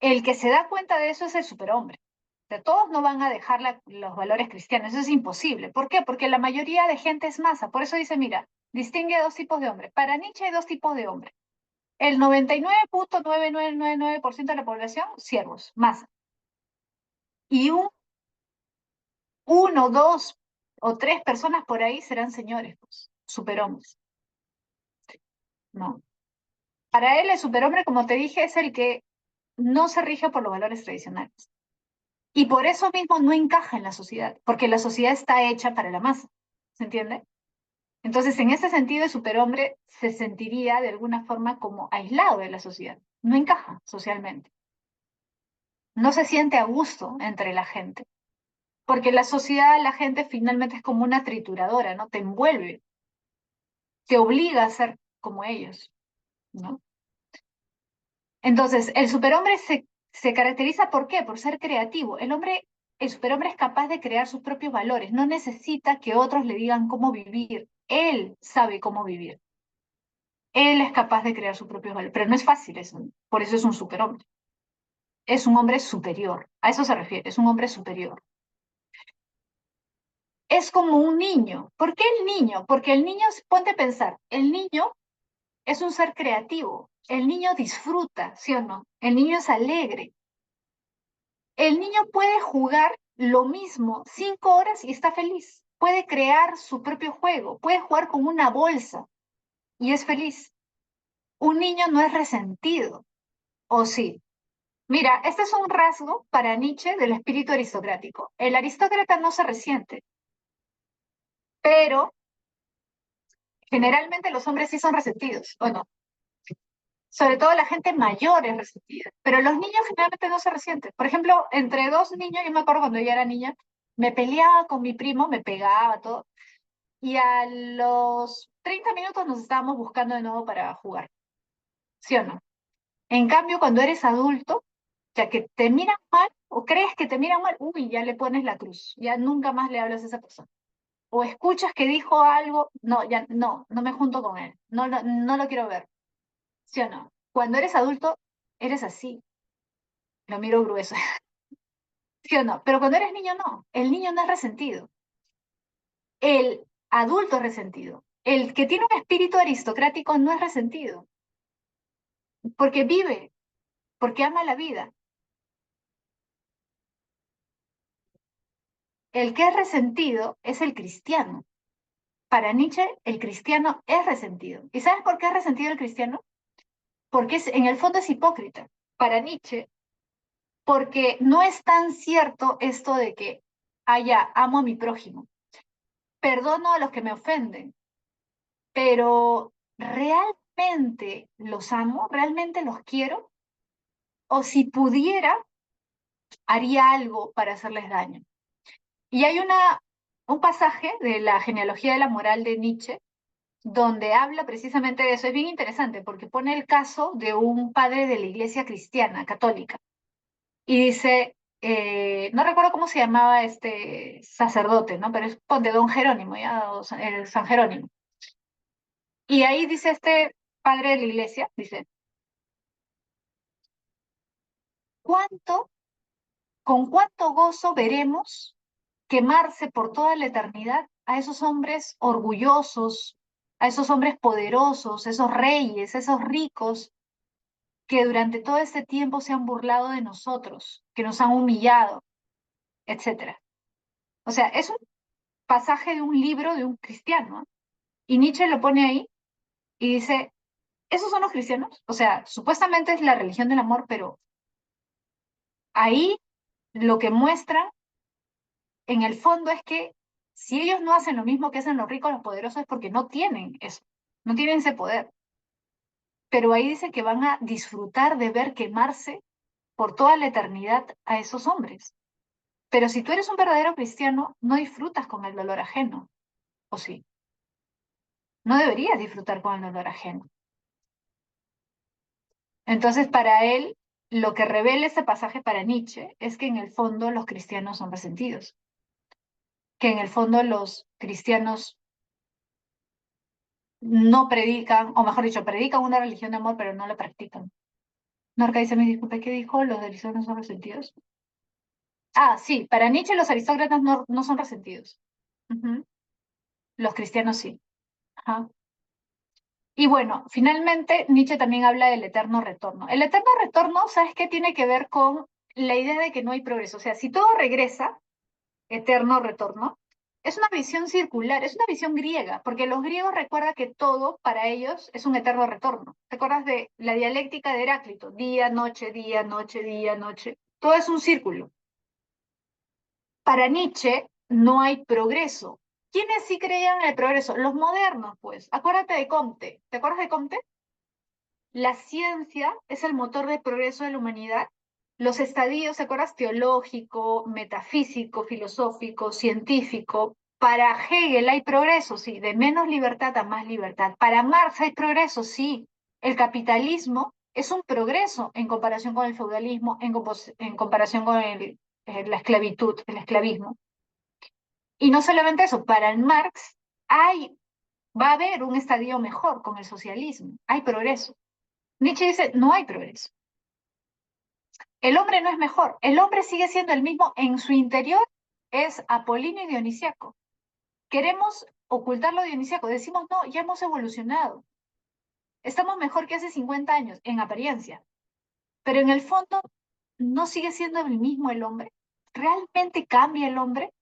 el que se da cuenta de eso es el superhombre. O sea, todos no van a dejar los valores cristianos, eso es imposible. ¿Por qué? Porque la mayoría de gente es masa. Por eso dice, mira, distingue dos tipos de hombre. Para Nietzsche hay dos tipos de hombre. El 99.9999% de la población, siervos, masa. Y uno, dos o tres personas por ahí serán señores, pues, superhombres. No. Para él el superhombre, como te dije, es el que no se rige por los valores tradicionales. Y por eso mismo no encaja en la sociedad, porque la sociedad está hecha para la masa. ¿Se entiende? Entonces, en ese sentido, el superhombre se sentiría de alguna forma como aislado de la sociedad. No encaja socialmente. No se siente a gusto entre la gente. Porque la sociedad, la gente finalmente es como una trituradora, ¿no? Te envuelve, te obliga a ser como ellos, ¿no? Entonces, el superhombre se caracteriza ¿por qué? Por ser creativo. El superhombre es capaz de crear sus propios valores, no necesita que otros le digan cómo vivir. Él sabe cómo vivir. Él es capaz de crear sus propios valores, pero no es fácil eso. Por eso es un superhombre. Es un hombre superior. A eso se refiere, es un hombre superior. Es como un niño. ¿Por qué el niño? Porque el niño, ponte a pensar, el niño es un ser creativo. El niño disfruta, ¿sí o no? El niño es alegre. El niño puede jugar lo mismo 5 horas y está feliz. Puede crear su propio juego. Puede jugar con una bolsa y es feliz. Un niño no es resentido, ¿o sí? Mira, este es un rasgo para Nietzsche del espíritu aristocrático. El aristócrata no se resiente, pero generalmente los hombres sí son resentidos, ¿o no? Sobre todo la gente mayor es resentida, pero los niños generalmente no se resienten. Por ejemplo, entre dos niños, yo me acuerdo cuando yo era niña, me peleaba con mi primo, me pegaba todo, y a los 30 minutos nos estábamos buscando de nuevo para jugar, ¿sí o no? En cambio, cuando eres adulto, ya que te miran mal o crees que te miran mal, uy, ya le pones la cruz, ya nunca más le hablas a esa persona. O escuchas que dijo algo, no, ya no, no me junto con él, no lo quiero ver, ¿sí o no? Cuando eres adulto, eres así, lo miro grueso, ¿sí o no? Pero cuando eres niño, no, el niño no es resentido, el adulto es resentido. El que tiene un espíritu aristocrático no es resentido, porque vive, porque ama la vida. El que es resentido es el cristiano. Para Nietzsche, el cristiano es resentido. ¿Y sabes por qué es resentido el cristiano? Porque en el fondo es hipócrita. Para Nietzsche, porque no es tan cierto esto de que, amo a mi prójimo, perdono a los que me ofenden, pero ¿realmente los amo? ¿Realmente los quiero? O si pudiera, haría algo para hacerles daño. Y hay un pasaje de la genealogía de la moral de Nietzsche donde habla precisamente de eso. Es bien interesante porque pone el caso de un padre de la iglesia cristiana, católica, y dice, no recuerdo cómo se llamaba este sacerdote, ¿no? Pero es ponte Don Jerónimo, ya, o San Jerónimo. Y ahí dice este padre de la iglesia, dice, ¿cuánto, con cuánto gozo veremos quemarse por toda la eternidad a esos hombres orgullosos, a esos hombres poderosos, esos reyes, esos ricos que durante todo este tiempo se han burlado de nosotros, que nos han humillado, etcétera? O sea, es un pasaje de un libro de un cristiano, ¿no? Y Nietzsche lo pone ahí y dice, ¿esos son los cristianos? O sea, supuestamente es la religión del amor, pero ahí lo que muestra en el fondo es que si ellos no hacen lo mismo que hacen los ricos, los poderosos, es porque no tienen eso, no tienen ese poder. Pero ahí dice que van a disfrutar de ver quemarse por toda la eternidad a esos hombres. Pero si tú eres un verdadero cristiano, no disfrutas con el dolor ajeno, ¿o sí? No deberías disfrutar con el dolor ajeno. Entonces, para él, lo que revela ese pasaje para Nietzsche es que en el fondo los cristianos son resentidos, que en el fondo los cristianos no predican, o mejor dicho, predican una religión de amor, pero no la practican. Norca dice, me disculpe, ¿qué dijo? ¿Los cristianos son resentidos? Ah, sí, para Nietzsche los aristócratas no son resentidos. Ujú. Los cristianos sí. Ajá. Y bueno, finalmente Nietzsche también habla del eterno retorno. El eterno retorno, ¿sabes qué? Tiene que ver con la idea de que no hay progreso. O sea, si todo regresa, eterno retorno, es una visión circular, es una visión griega, porque los griegos recuerdan que todo para ellos es un eterno retorno. ¿Te acuerdas de la dialéctica de Heráclito? Día, noche, día, noche, día, noche. Todo es un círculo. Para Nietzsche no hay progreso. ¿Quiénes sí creían en el progreso? Los modernos, pues. Acuérdate de Comte. ¿Te acuerdas de Comte? La ciencia es el motor de progreso de la humanidad. Los estadios, ¿te acuerdas? Teológico, metafísico, filosófico, científico. Para Hegel hay progreso, sí, de menos libertad a más libertad. Para Marx hay progreso, sí. El capitalismo es un progreso en comparación con el feudalismo, en comparación con la esclavitud, el esclavismo. Y no solamente eso, para el Marx va a haber un estadio mejor con el socialismo, hay progreso. Nietzsche dice, no hay progreso. El hombre no es mejor, el hombre sigue siendo el mismo en su interior, es apolíneo y dionisiaco. Queremos ocultar lo dionisiaco, decimos, no, ya hemos evolucionado. Estamos mejor que hace 50 años, en apariencia, pero en el fondo no sigue siendo el mismo el hombre. ¿Realmente cambia el hombre?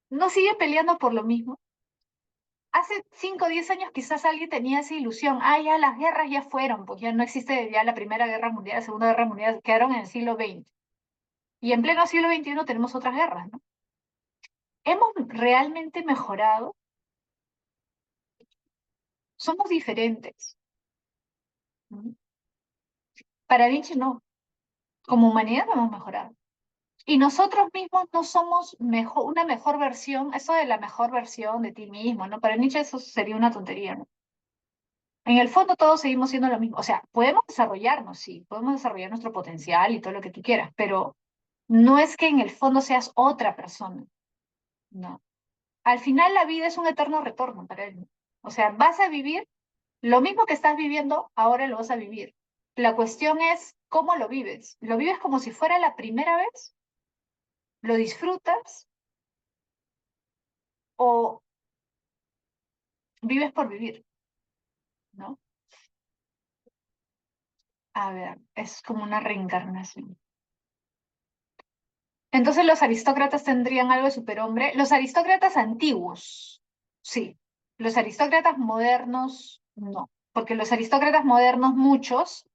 ¿No sigue peleando por lo mismo? Hace 5 o 10 años quizás alguien tenía esa ilusión, ah, ya las guerras ya fueron, pues ya no existe ya la Primera Guerra Mundial, la Segunda Guerra Mundial, quedaron en el siglo XX. Y en pleno siglo XXI tenemos otras guerras, ¿no? ¿Hemos realmente mejorado? Somos diferentes. ¿No? Para Nietzsche no, como humanidad no hemos mejorado. Y nosotros mismos no somos una mejor versión, eso de la mejor versión de ti mismo, ¿no? Para Nietzsche eso sería una tontería, ¿no? En el fondo todos seguimos siendo lo mismo. O sea, podemos desarrollarnos, sí, podemos desarrollar nuestro potencial y todo lo que tú quieras, pero no es que en el fondo seas otra persona, no. Al final la vida es un eterno retorno para él, ¿no? O sea, vas a vivir lo mismo que estás viviendo, ahora lo vas a vivir. La cuestión es cómo lo vives. ¿Lo vives como si fuera la primera vez? ¿Lo disfrutas? ¿O vives por vivir? ¿No? A ver, es como una reencarnación. Entonces los aristócratas tendrían algo de superhombre. Los aristócratas antiguos, sí. Los aristócratas modernos, no. Porque los aristócratas modernos, muchos,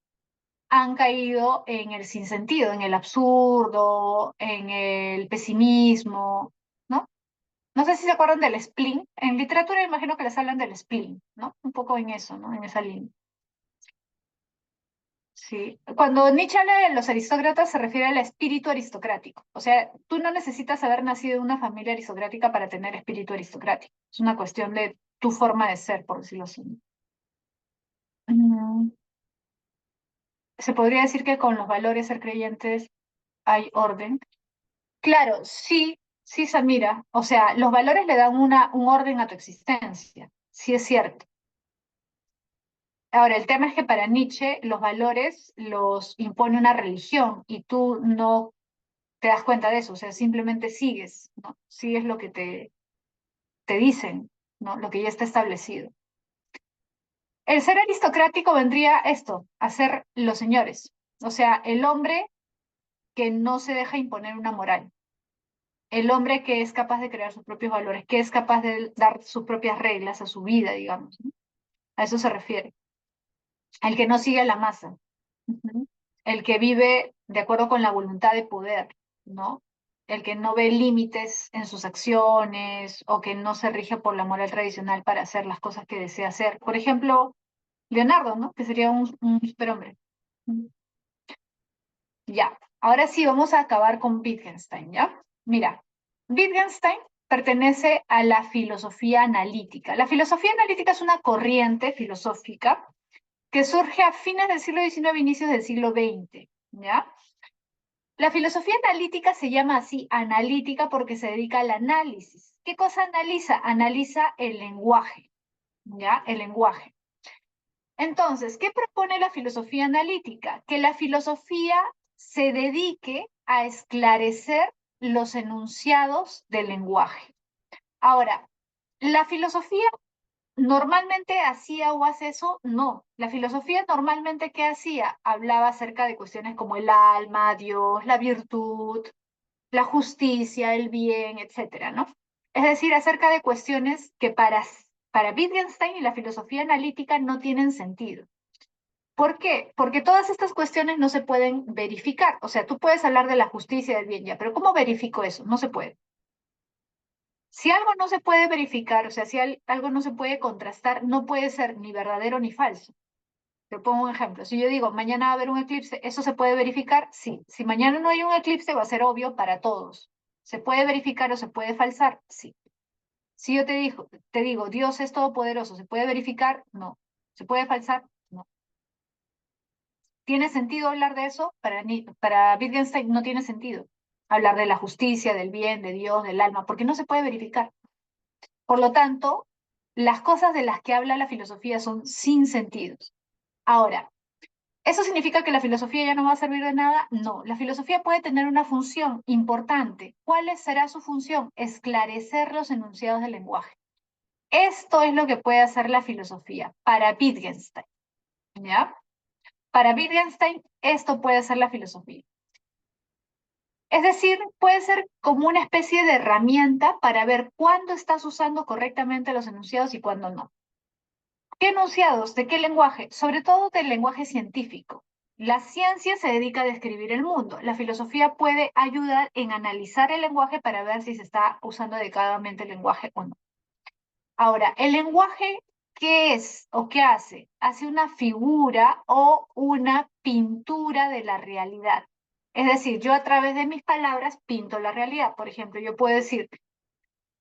han caído en el sinsentido, en el absurdo, en el pesimismo, ¿no? No sé si se acuerdan del spleen. En literatura imagino que les hablan del spleen, ¿no? un poco en eso, ¿no? En esa línea. Sí. Cuando Nietzsche habla de los aristócratas se refiere al espíritu aristocrático. O sea, tú no necesitas haber nacido en una familia aristocrática para tener espíritu aristocrático. Es una cuestión de tu forma de ser, por decirlo así. Mm, Se podría decir que con los valores ser creyentes hay orden. Claro, sí, sí, Samira. O sea, los valores le dan un orden a tu existencia. Sí es cierto. Ahora, el tema es que para Nietzsche los valores los impone una religión y tú no te das cuenta de eso, o sea, simplemente sigues, ¿no? Sigues lo que te dicen, ¿no? Lo que ya está establecido. El ser aristocrático vendría esto, a ser los señores, o sea, el hombre que no se deja imponer una moral, el hombre que es capaz de crear sus propios valores, que es capaz de dar sus propias reglas a su vida, digamos, ¿no? A eso se refiere. El que no sigue a la masa. Ujú. El que vive de acuerdo con la voluntad de poder, ¿no? El que no ve límites en sus acciones o que no se rige por la moral tradicional para hacer las cosas que desea hacer. Por ejemplo, Leonardo, ¿no? Que sería un superhombre. Ujú. Ya, ahora sí vamos a acabar con Wittgenstein, ¿ya? Mira, Wittgenstein pertenece a la filosofía analítica. La filosofía analítica es una corriente filosófica que surge a fines del siglo XIX, inicios del siglo XX, ¿ya? La filosofía analítica se llama así analítica porque se dedica al análisis. ¿Qué cosa analiza? Analiza el lenguaje, ¿ya? El lenguaje. Entonces, ¿qué propone la filosofía analítica? Que la filosofía se dedique a esclarecer los enunciados del lenguaje. Ahora, la filosofía normalmente hacía o hace eso, no. La filosofía normalmente, ¿qué hacía? Hablaba acerca de cuestiones como el alma, Dios, la virtud, la justicia, el bien, etcétera, ¿no? Es decir, acerca de cuestiones que para Wittgenstein y la filosofía analítica no tienen sentido. ¿Por qué? Porque todas estas cuestiones no se pueden verificar. O sea, tú puedes hablar de la justicia y del bien ya, pero ¿cómo verifico eso? No se puede. Si algo no se puede verificar, o sea, si algo no se puede contrastar, no puede ser ni verdadero ni falso. Te pongo un ejemplo. Si yo digo, mañana va a haber un eclipse, ¿eso se puede verificar? Sí. Si mañana no hay un eclipse, va a ser obvio para todos. ¿Se puede verificar o se puede falsar? Sí. Si yo te digo, Dios es todopoderoso, ¿se puede verificar? No. ¿Se puede falsar? No. ¿Tiene sentido hablar de eso? Para Wittgenstein no tiene sentido hablar de la justicia, del bien, de Dios, del alma, porque no se puede verificar. Por lo tanto, las cosas de las que habla la filosofía son sin sentidos. Ahora, ¿eso significa que la filosofía ya no va a servir de nada? No, la filosofía puede tener una función importante. ¿Cuál será su función? Esclarecer los enunciados del lenguaje. Esto es lo que puede hacer la filosofía para Wittgenstein, ¿ya? Para Wittgenstein, esto puede ser la filosofía. Es decir, puede ser como una especie de herramienta para ver cuándo estás usando correctamente los enunciados y cuándo no. ¿Qué enunciados? ¿De qué lenguaje? Sobre todo del lenguaje científico. La ciencia se dedica a describir el mundo. La filosofía puede ayudar en analizar el lenguaje para ver si se está usando adecuadamente el lenguaje o no. Ahora, el lenguaje, ¿qué es o qué hace? Hace una figura o una pintura de la realidad. Es decir, yo a través de mis palabras pinto la realidad. Por ejemplo, yo puedo decir,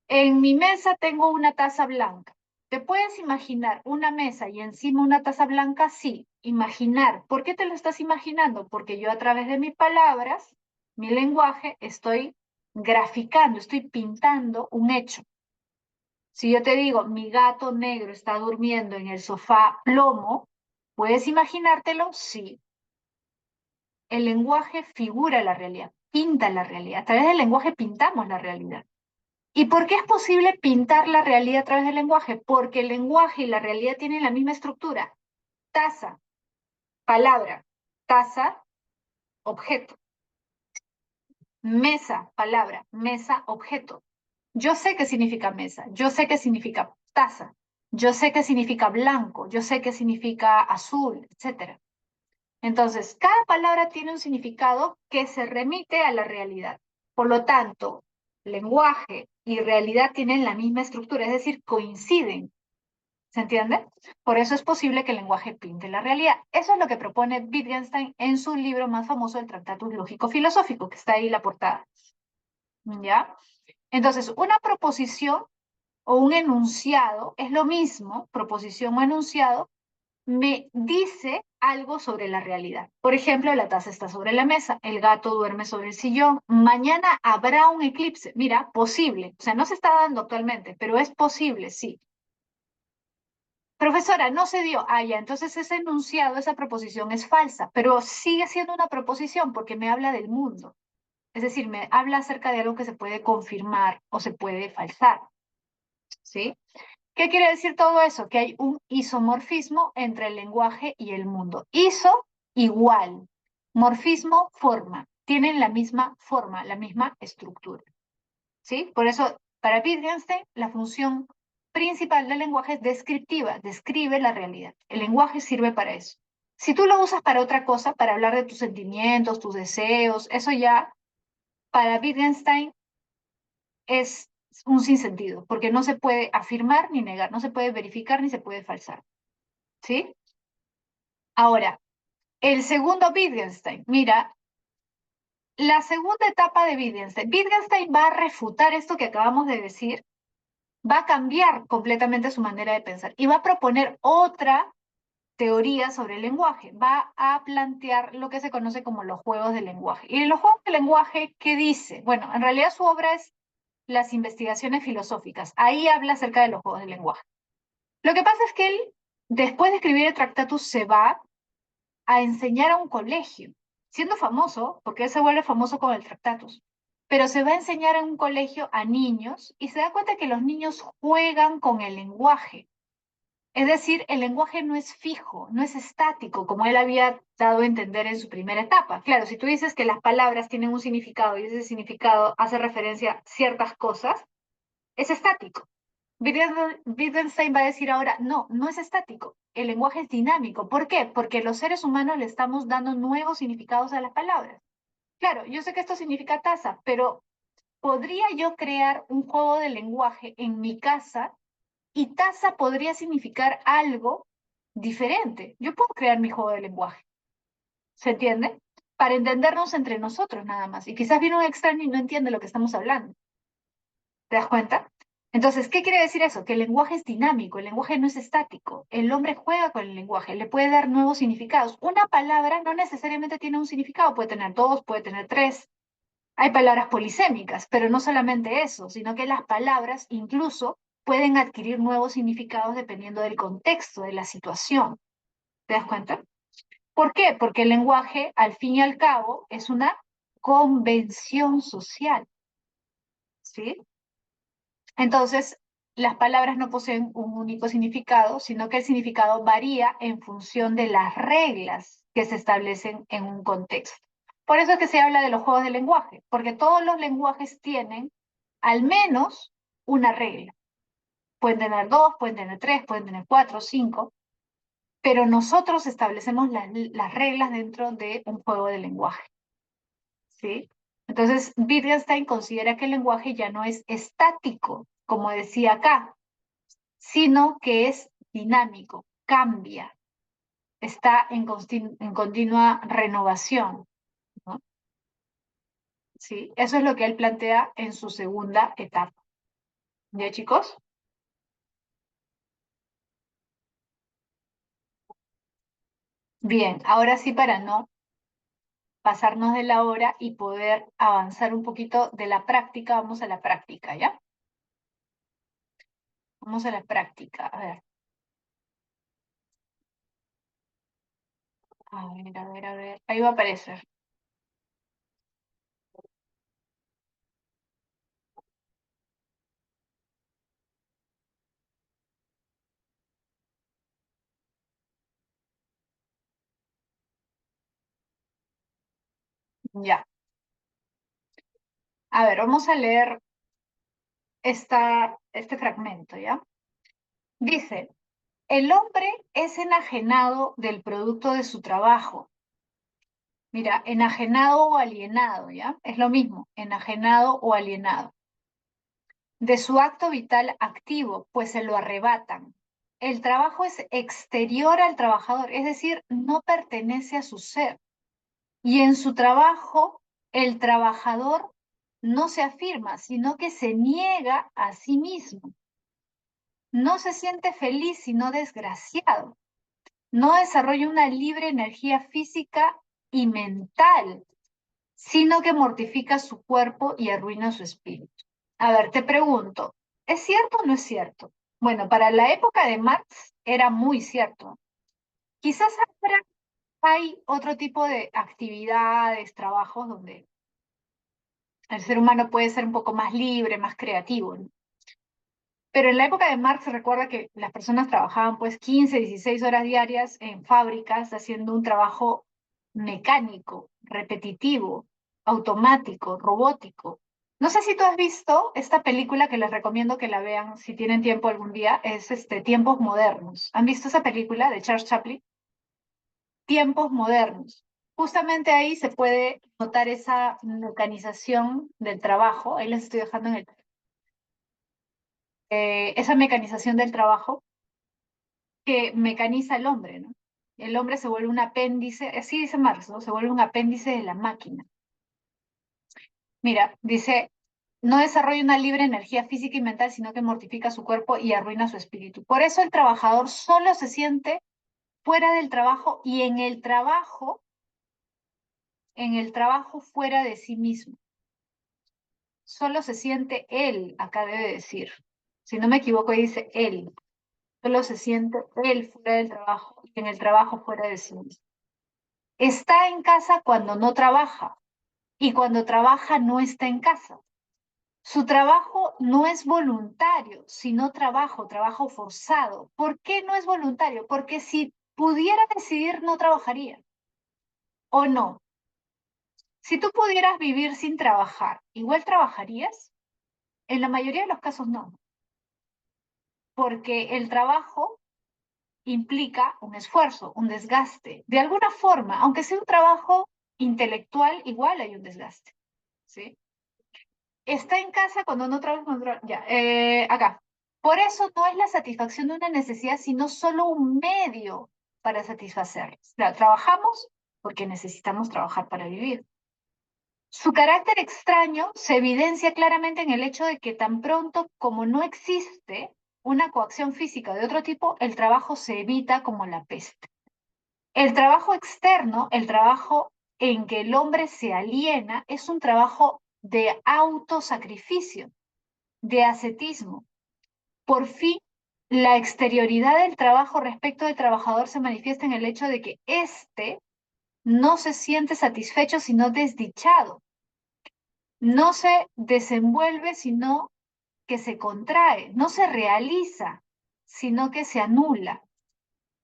en mi mesa tengo una taza blanca. ¿Te puedes imaginar una mesa y encima una taza blanca? Sí, imaginar. ¿Por qué te lo estás imaginando? Porque yo a través de mis palabras, mi lenguaje, estoy graficando, estoy pintando un hecho. Si yo te digo, mi gato negro está durmiendo en el sofá plomo, ¿puedes imaginártelo? Sí. El lenguaje figura la realidad, pinta la realidad. A través del lenguaje pintamos la realidad. ¿Y por qué es posible pintar la realidad a través del lenguaje? Porque el lenguaje y la realidad tienen la misma estructura. Taza, palabra, taza, objeto. Mesa, palabra, mesa, objeto. Yo sé qué significa mesa, yo sé qué significa taza, yo sé qué significa blanco, yo sé qué significa azul, etcétera. Entonces, cada palabra tiene un significado que se remite a la realidad. Por lo tanto, lenguaje y realidad tienen la misma estructura, es decir, coinciden. ¿Se entiende? Por eso es posible que el lenguaje pinte la realidad. Eso es lo que propone Wittgenstein en su libro más famoso, el Tractatus Lógico-Filosófico, que está ahí la portada. ¿Ya? Entonces, una proposición o un enunciado es lo mismo, proposición o enunciado, me dice algo sobre la realidad. Por ejemplo, la taza está sobre la mesa, el gato duerme sobre el sillón, mañana habrá un eclipse. Mira, posible. O sea, no se está dando actualmente, pero es posible, sí. Profesora, no se dio. Ah, ya, entonces ese enunciado, esa proposición es falsa, pero sigue siendo una proposición porque me habla del mundo. Es decir, me habla acerca de algo que se puede confirmar o se puede falsar, ¿sí? ¿Qué quiere decir todo eso? Que hay un isomorfismo entre el lenguaje y el mundo. Iso, igual. Morfismo, forma. Tienen la misma forma, la misma estructura. ¿Sí? Por eso, para Wittgenstein, la función principal del lenguaje es descriptiva, describe la realidad. El lenguaje sirve para eso. Si tú lo usas para otra cosa, para hablar de tus sentimientos, tus deseos, eso ya, para Wittgenstein, es un sinsentido, porque no se puede afirmar ni negar, no se puede verificar ni se puede falsar. ¿Sí? Ahora, el segundo Wittgenstein, mira, la segunda etapa de Wittgenstein va a refutar esto que acabamos de decir, va a cambiar completamente su manera de pensar y va a proponer otra teoría sobre el lenguaje, va a plantear lo que se conoce como los juegos del lenguaje. ¿Y en los juegos del lenguaje qué dice? Bueno, en realidad su obra es Las investigaciones filosóficas. Ahí habla acerca de los juegos del lenguaje. Lo que pasa es que él, después de escribir el Tractatus, se va a enseñar a un colegio, siendo famoso, porque él se vuelve famoso con el Tractatus, pero se va a enseñar en un colegio a niños y se da cuenta que los niños juegan con el lenguaje. Es decir, el lenguaje no es fijo, no es estático, como él había dado a entender en su primera etapa. Claro, si tú dices que las palabras tienen un significado y ese significado hace referencia a ciertas cosas, es estático. Wittgenstein va a decir ahora, no, no es estático, el lenguaje es dinámico. ¿Por qué? Porque los seres humanos le estamos dando nuevos significados a las palabras. Claro, yo sé que esto significa taza, pero ¿podría yo crear un juego de lenguaje en mi casa y taza podría significar algo diferente? Yo puedo crear mi juego de lenguaje, ¿se entiende? Para entendernos entre nosotros nada más. Y quizás viene un extraño y no entiende lo que estamos hablando. ¿Te das cuenta? Entonces, ¿qué quiere decir eso? Que el lenguaje es dinámico, el lenguaje no es estático. El hombre juega con el lenguaje, le puede dar nuevos significados. Una palabra no necesariamente tiene un significado, puede tener dos, puede tener tres. Hay palabras polisémicas, pero no solamente eso, sino que las palabras incluso pueden adquirir nuevos significados dependiendo del contexto, de la situación. ¿Te das cuenta? ¿Por qué? Porque el lenguaje, al fin y al cabo, es una convención social, ¿sí? Entonces, las palabras no poseen un único significado, sino que el significado varía en función de las reglas que se establecen en un contexto. Por eso es que se habla de los juegos de lenguaje, porque todos los lenguajes tienen al menos una regla. Pueden tener dos, pueden tener tres, pueden tener cuatro, cinco, pero nosotros establecemos las reglas dentro de un juego de lenguaje, ¿sí? Entonces, Wittgenstein considera que el lenguaje ya no es estático, como decía acá, sino que es dinámico, cambia, está en continua renovación, ¿no? ¿Sí? Eso es lo que él plantea en su segunda etapa. ¿Ya, chicos? Bien, ahora sí, para no pasarnos de la hora y poder avanzar un poquito de la práctica, vamos a la práctica, ¿ya? Vamos a la práctica, a ver. A ver, a ver, a ver. Ahí va a aparecer. Ya. A ver, vamos a leer este fragmento, ¿ya? Dice, el hombre es enajenado del producto de su trabajo. Mira, enajenado o alienado, ¿ya? Es lo mismo, enajenado o alienado. De su acto vital activo, pues se lo arrebatan. el trabajo es exterior al trabajador, es decir, no pertenece a su ser. Y en su trabajo, el trabajador no se afirma, sino que se niega a sí mismo. No se siente feliz, sino desgraciado. No desarrolla una libre energía física y mental, sino que mortifica su cuerpo y arruina su espíritu. A ver, te pregunto, ¿es cierto o no es cierto? Bueno, para la época de Marx era muy cierto. Quizás ahora hay otro tipo de actividades, trabajos donde el ser humano puede ser un poco más libre, más creativo, ¿no? Pero en la época de Marx se recuerda que las personas trabajaban pues 15, 16 horas diarias en fábricas haciendo un trabajo mecánico, repetitivo, automático, robótico. No sé si tú has visto esta película que les recomiendo que la vean si tienen tiempo algún día, es Tiempos Modernos. ¿Han visto esa película de Charles Chaplin? Tiempos Modernos. Justamente ahí se puede notar esa mecanización del trabajo. Ahí les estoy dejando en esa mecanización del trabajo que mecaniza al hombre, ¿no? El hombre se vuelve un apéndice, así dice Marx, ¿no? Se vuelve un apéndice de la máquina. Mira, dice, no desarrolla una libre energía física y mental, sino que mortifica su cuerpo y arruina su espíritu. Por eso el trabajador solo se siente fuera del trabajo y en el trabajo fuera de sí mismo. Solo se siente él, acá debe decir. Si no me equivoco, dice él. Solo se siente él fuera del trabajo y en el trabajo fuera de sí mismo. Está en casa cuando no trabaja y cuando trabaja no está en casa. Su trabajo no es voluntario, sino trabajo forzado. ¿Por qué no es voluntario? Porque si pudiera decidir, no trabajaría. ¿O no? Si tú pudieras vivir sin trabajar, ¿igual trabajarías? En la mayoría de los casos no, porque el trabajo implica un esfuerzo, un desgaste. De alguna forma, aunque sea un trabajo intelectual, igual hay un desgaste, ¿sí? Está en casa cuando no trabaja, ya, acá. Por eso no es la satisfacción de una necesidad, sino solo un medio para satisfacerlas. Trabajamos porque necesitamos trabajar para vivir. Su carácter extraño se evidencia claramente en el hecho de que tan pronto como no existe una coacción física de otro tipo, el trabajo se evita como la peste. El trabajo externo, el trabajo en que el hombre se aliena, es un trabajo de autosacrificio, de ascetismo. Por fin, la exterioridad del trabajo respecto del trabajador se manifiesta en el hecho de que éste no se siente satisfecho, sino desdichado. No se desenvuelve, sino que se contrae. No se realiza, sino que se anula.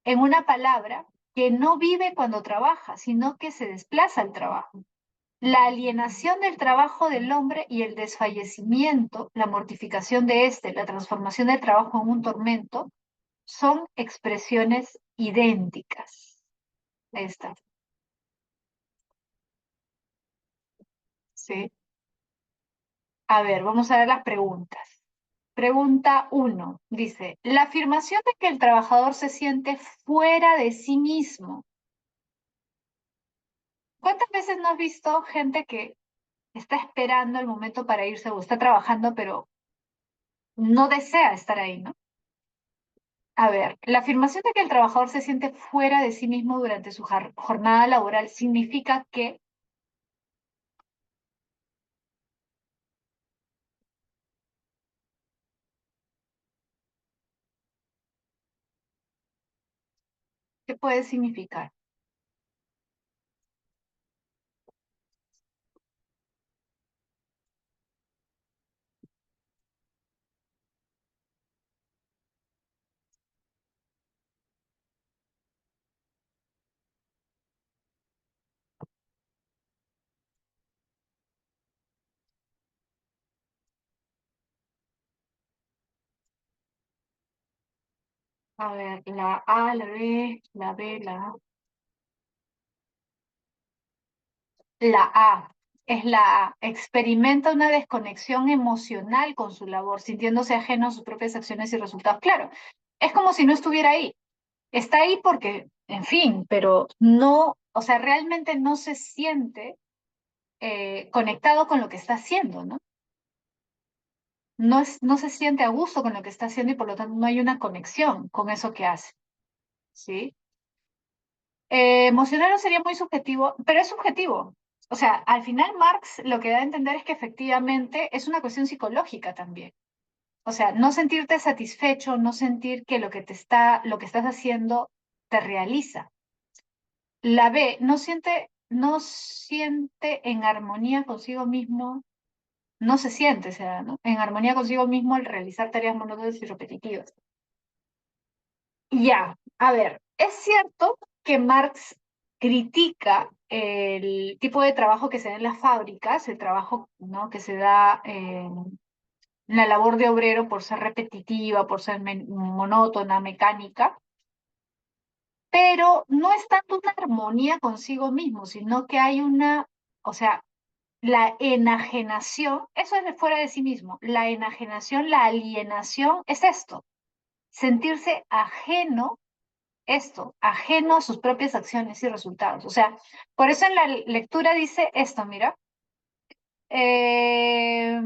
En una palabra, que no vive cuando trabaja, sino que se desplaza al trabajo. La alienación del trabajo del hombre y el desfallecimiento, la mortificación de éste, la transformación del trabajo en un tormento, son expresiones idénticas. Ahí está. ¿Sí? A ver, vamos a ver las preguntas. Pregunta 1. Dice, la afirmación de que el trabajador se siente fuera de sí mismo. ¿Cuántas veces no has visto gente que está esperando el momento para irse o está trabajando, pero no desea estar ahí, ¿no? A ver, la afirmación de que el trabajador se siente fuera de sí mismo durante su jornada laboral significa que, ¿qué puede significar? A ver, la A, la B, la B, la A. La A es la A. Experimenta una desconexión emocional con su labor, sintiéndose ajeno a sus propias acciones y resultados. Claro, Es como si no estuviera ahí. Está ahí porque, en fin, pero no, o sea, realmente no se siente conectado con lo que está haciendo, ¿no? No se siente a gusto con lo que está haciendo y por lo tanto no hay una conexión con eso que hace, ¿sí? Emocional sería muy subjetivo, pero es subjetivo. O sea, al final Marx lo que da a entender es que efectivamente es una cuestión psicológica también. O sea, no sentirte satisfecho, no sentir que lo que estás haciendo te realiza. La B, no siente en armonía consigo mismo, no se siente, o sea, ¿no? En armonía consigo mismo al realizar tareas monótonas y repetitivas. Ya, a ver, es cierto que Marx critica el tipo de trabajo que se da en las fábricas, el trabajo, ¿no?, que se da en la labor de obrero por ser repetitiva, por ser monótona, mecánica, pero no es tanto una armonía consigo mismo, sino que hay una, o sea, la enajenación, eso es de fuera de sí mismo, la enajenación, la alienación es esto, sentirse ajeno, ajeno a sus propias acciones y resultados. O sea, por eso en la lectura dice esto, mira. Eh,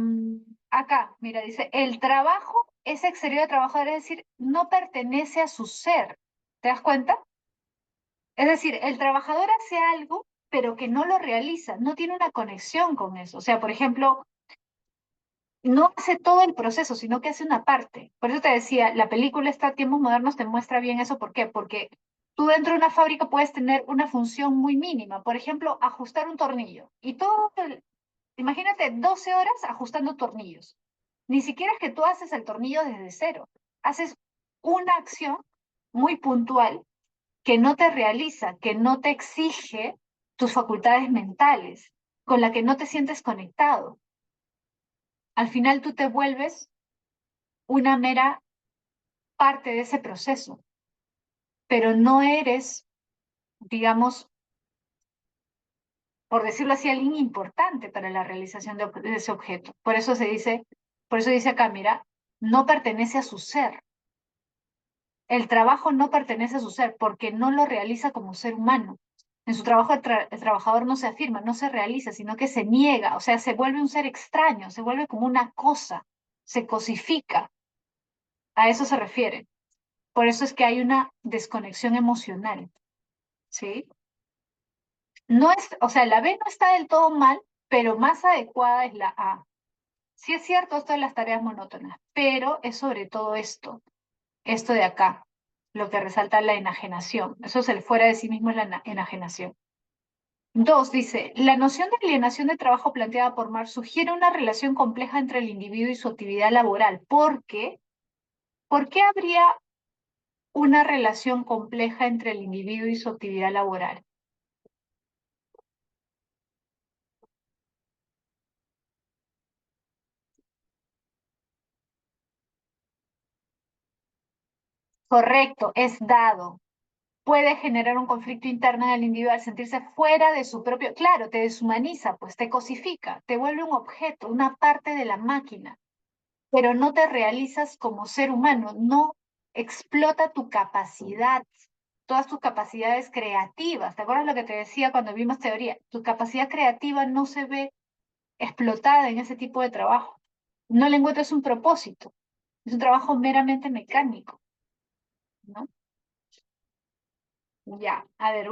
Acá, mira, dice, el trabajo es exterior al trabajador, es decir, no pertenece a su ser. ¿Te das cuenta? Es decir, el trabajador hace algo, pero que no lo realiza, no tiene una conexión con eso. O sea, por ejemplo, no hace todo el proceso, sino que hace una parte. Por eso te decía, la película esta Tiempos Modernos te muestra bien eso. ¿Por qué? Porque tú dentro de una fábrica puedes tener una función muy mínima. Por ejemplo, ajustar un tornillo. Y imagínate 12 horas ajustando tornillos. Ni siquiera es que tú haces el tornillo desde cero. Haces una acción muy puntual que no te realiza, que no te exige tus facultades mentales, con la que no te sientes conectado. Al final tú te vuelves una mera parte de ese proceso, pero no eres, digamos, por decirlo así, alguien importante para la realización de ese objeto. Por eso dice acá, mira, no pertenece a su ser. El trabajo no pertenece a su ser porque no lo realiza como ser humano. En su trabajo el trabajador no se afirma, no se realiza, sino que se niega, o sea, se vuelve un ser extraño, se vuelve como una cosa, se cosifica. A eso se refiere. Por eso es que hay una desconexión emocional, ¿sí? No es, o sea, la B no está del todo mal, pero más adecuada es la A. Sí es cierto esto de las tareas monótonas, pero es sobre todo esto de acá, lo que resalta la enajenación. Eso es el fuera de sí mismo, es la enajenación. Dos, dice, la noción de alienación de trabajo planteada por Marx sugiere una relación compleja entre el individuo y su actividad laboral. ¿Por qué habría una relación compleja entre el individuo y su actividad laboral? Correcto, es dado. Puede generar un conflicto interno en el individuo al sentirse fuera de su propio, claro, te deshumaniza, pues te cosifica, te vuelve un objeto, una parte de la máquina, pero no te realizas como ser humano, no explota tu capacidad, todas tus capacidades creativas. ¿Te acuerdas lo que te decía cuando vimos teoría? Tu capacidad creativa no se ve explotada en ese tipo de trabajo. No le encuentras un propósito, es un trabajo meramente mecánico, ¿no? Ya, a ver,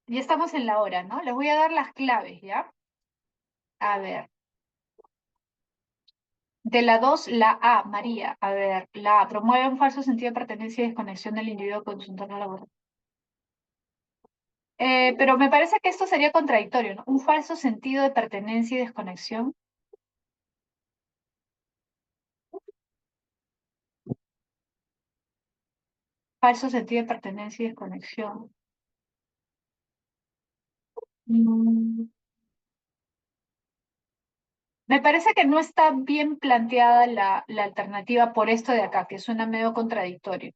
ya estamos en la hora, ¿no? Les voy a dar las claves, ¿ya? A ver, de la 2 la A, María. A ver, la A, promueve un falso sentido de pertenencia y desconexión del individuo con su entorno laboral. Pero me parece que esto sería contradictorio, ¿no? Un falso sentido de pertenencia y desconexión. Falso sentido de pertenencia y desconexión. Mm, Me parece que no está bien planteada la alternativa por esto de acá, que suena medio contradictorio.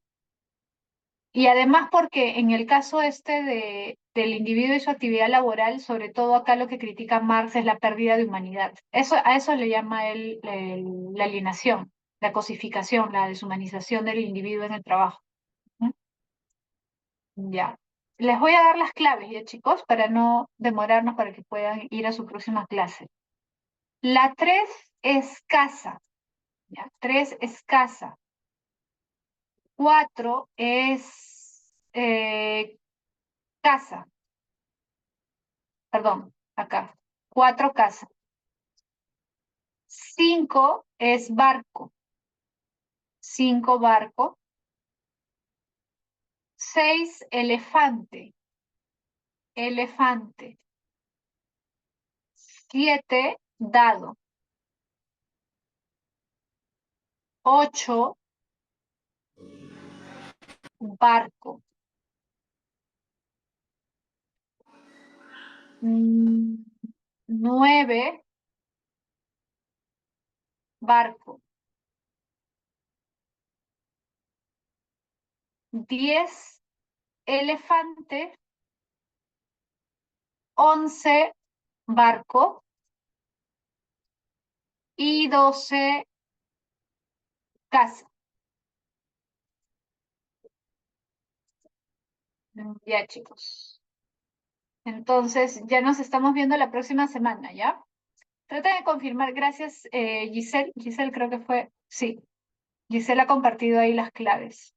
Y además porque en el caso este del individuo y su actividad laboral, sobre todo acá lo que critica Marx es la pérdida de humanidad. A eso le llama él la alienación. la cosificación, la deshumanización del individuo en el trabajo. ¿Mm? Ya. Les voy a dar las claves, ya chicos, para no demorarnos, para que puedan ir a su próxima clase. La 3 es casa, ¿ya? 3 es casa. 4 es casa, perdón, acá. 4 casa. 5 es barco. 5 barco. 6 elefante. Elefante. 7 dado. 8 barco. 9 barco. 10 elefante. 11 barco. Y 12 casa. Ya, chicos. Entonces, ya nos estamos viendo la próxima semana, ¿ya? Trata de confirmar, gracias, Giselle. Giselle creo que fue, sí. Giselle ha compartido ahí las claves.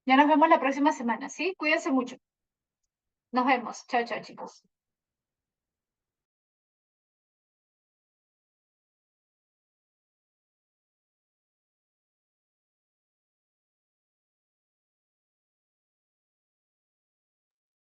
Ya nos vemos la próxima semana, ¿sí? Cuídense mucho. Nos vemos. Chao, chao, chicos.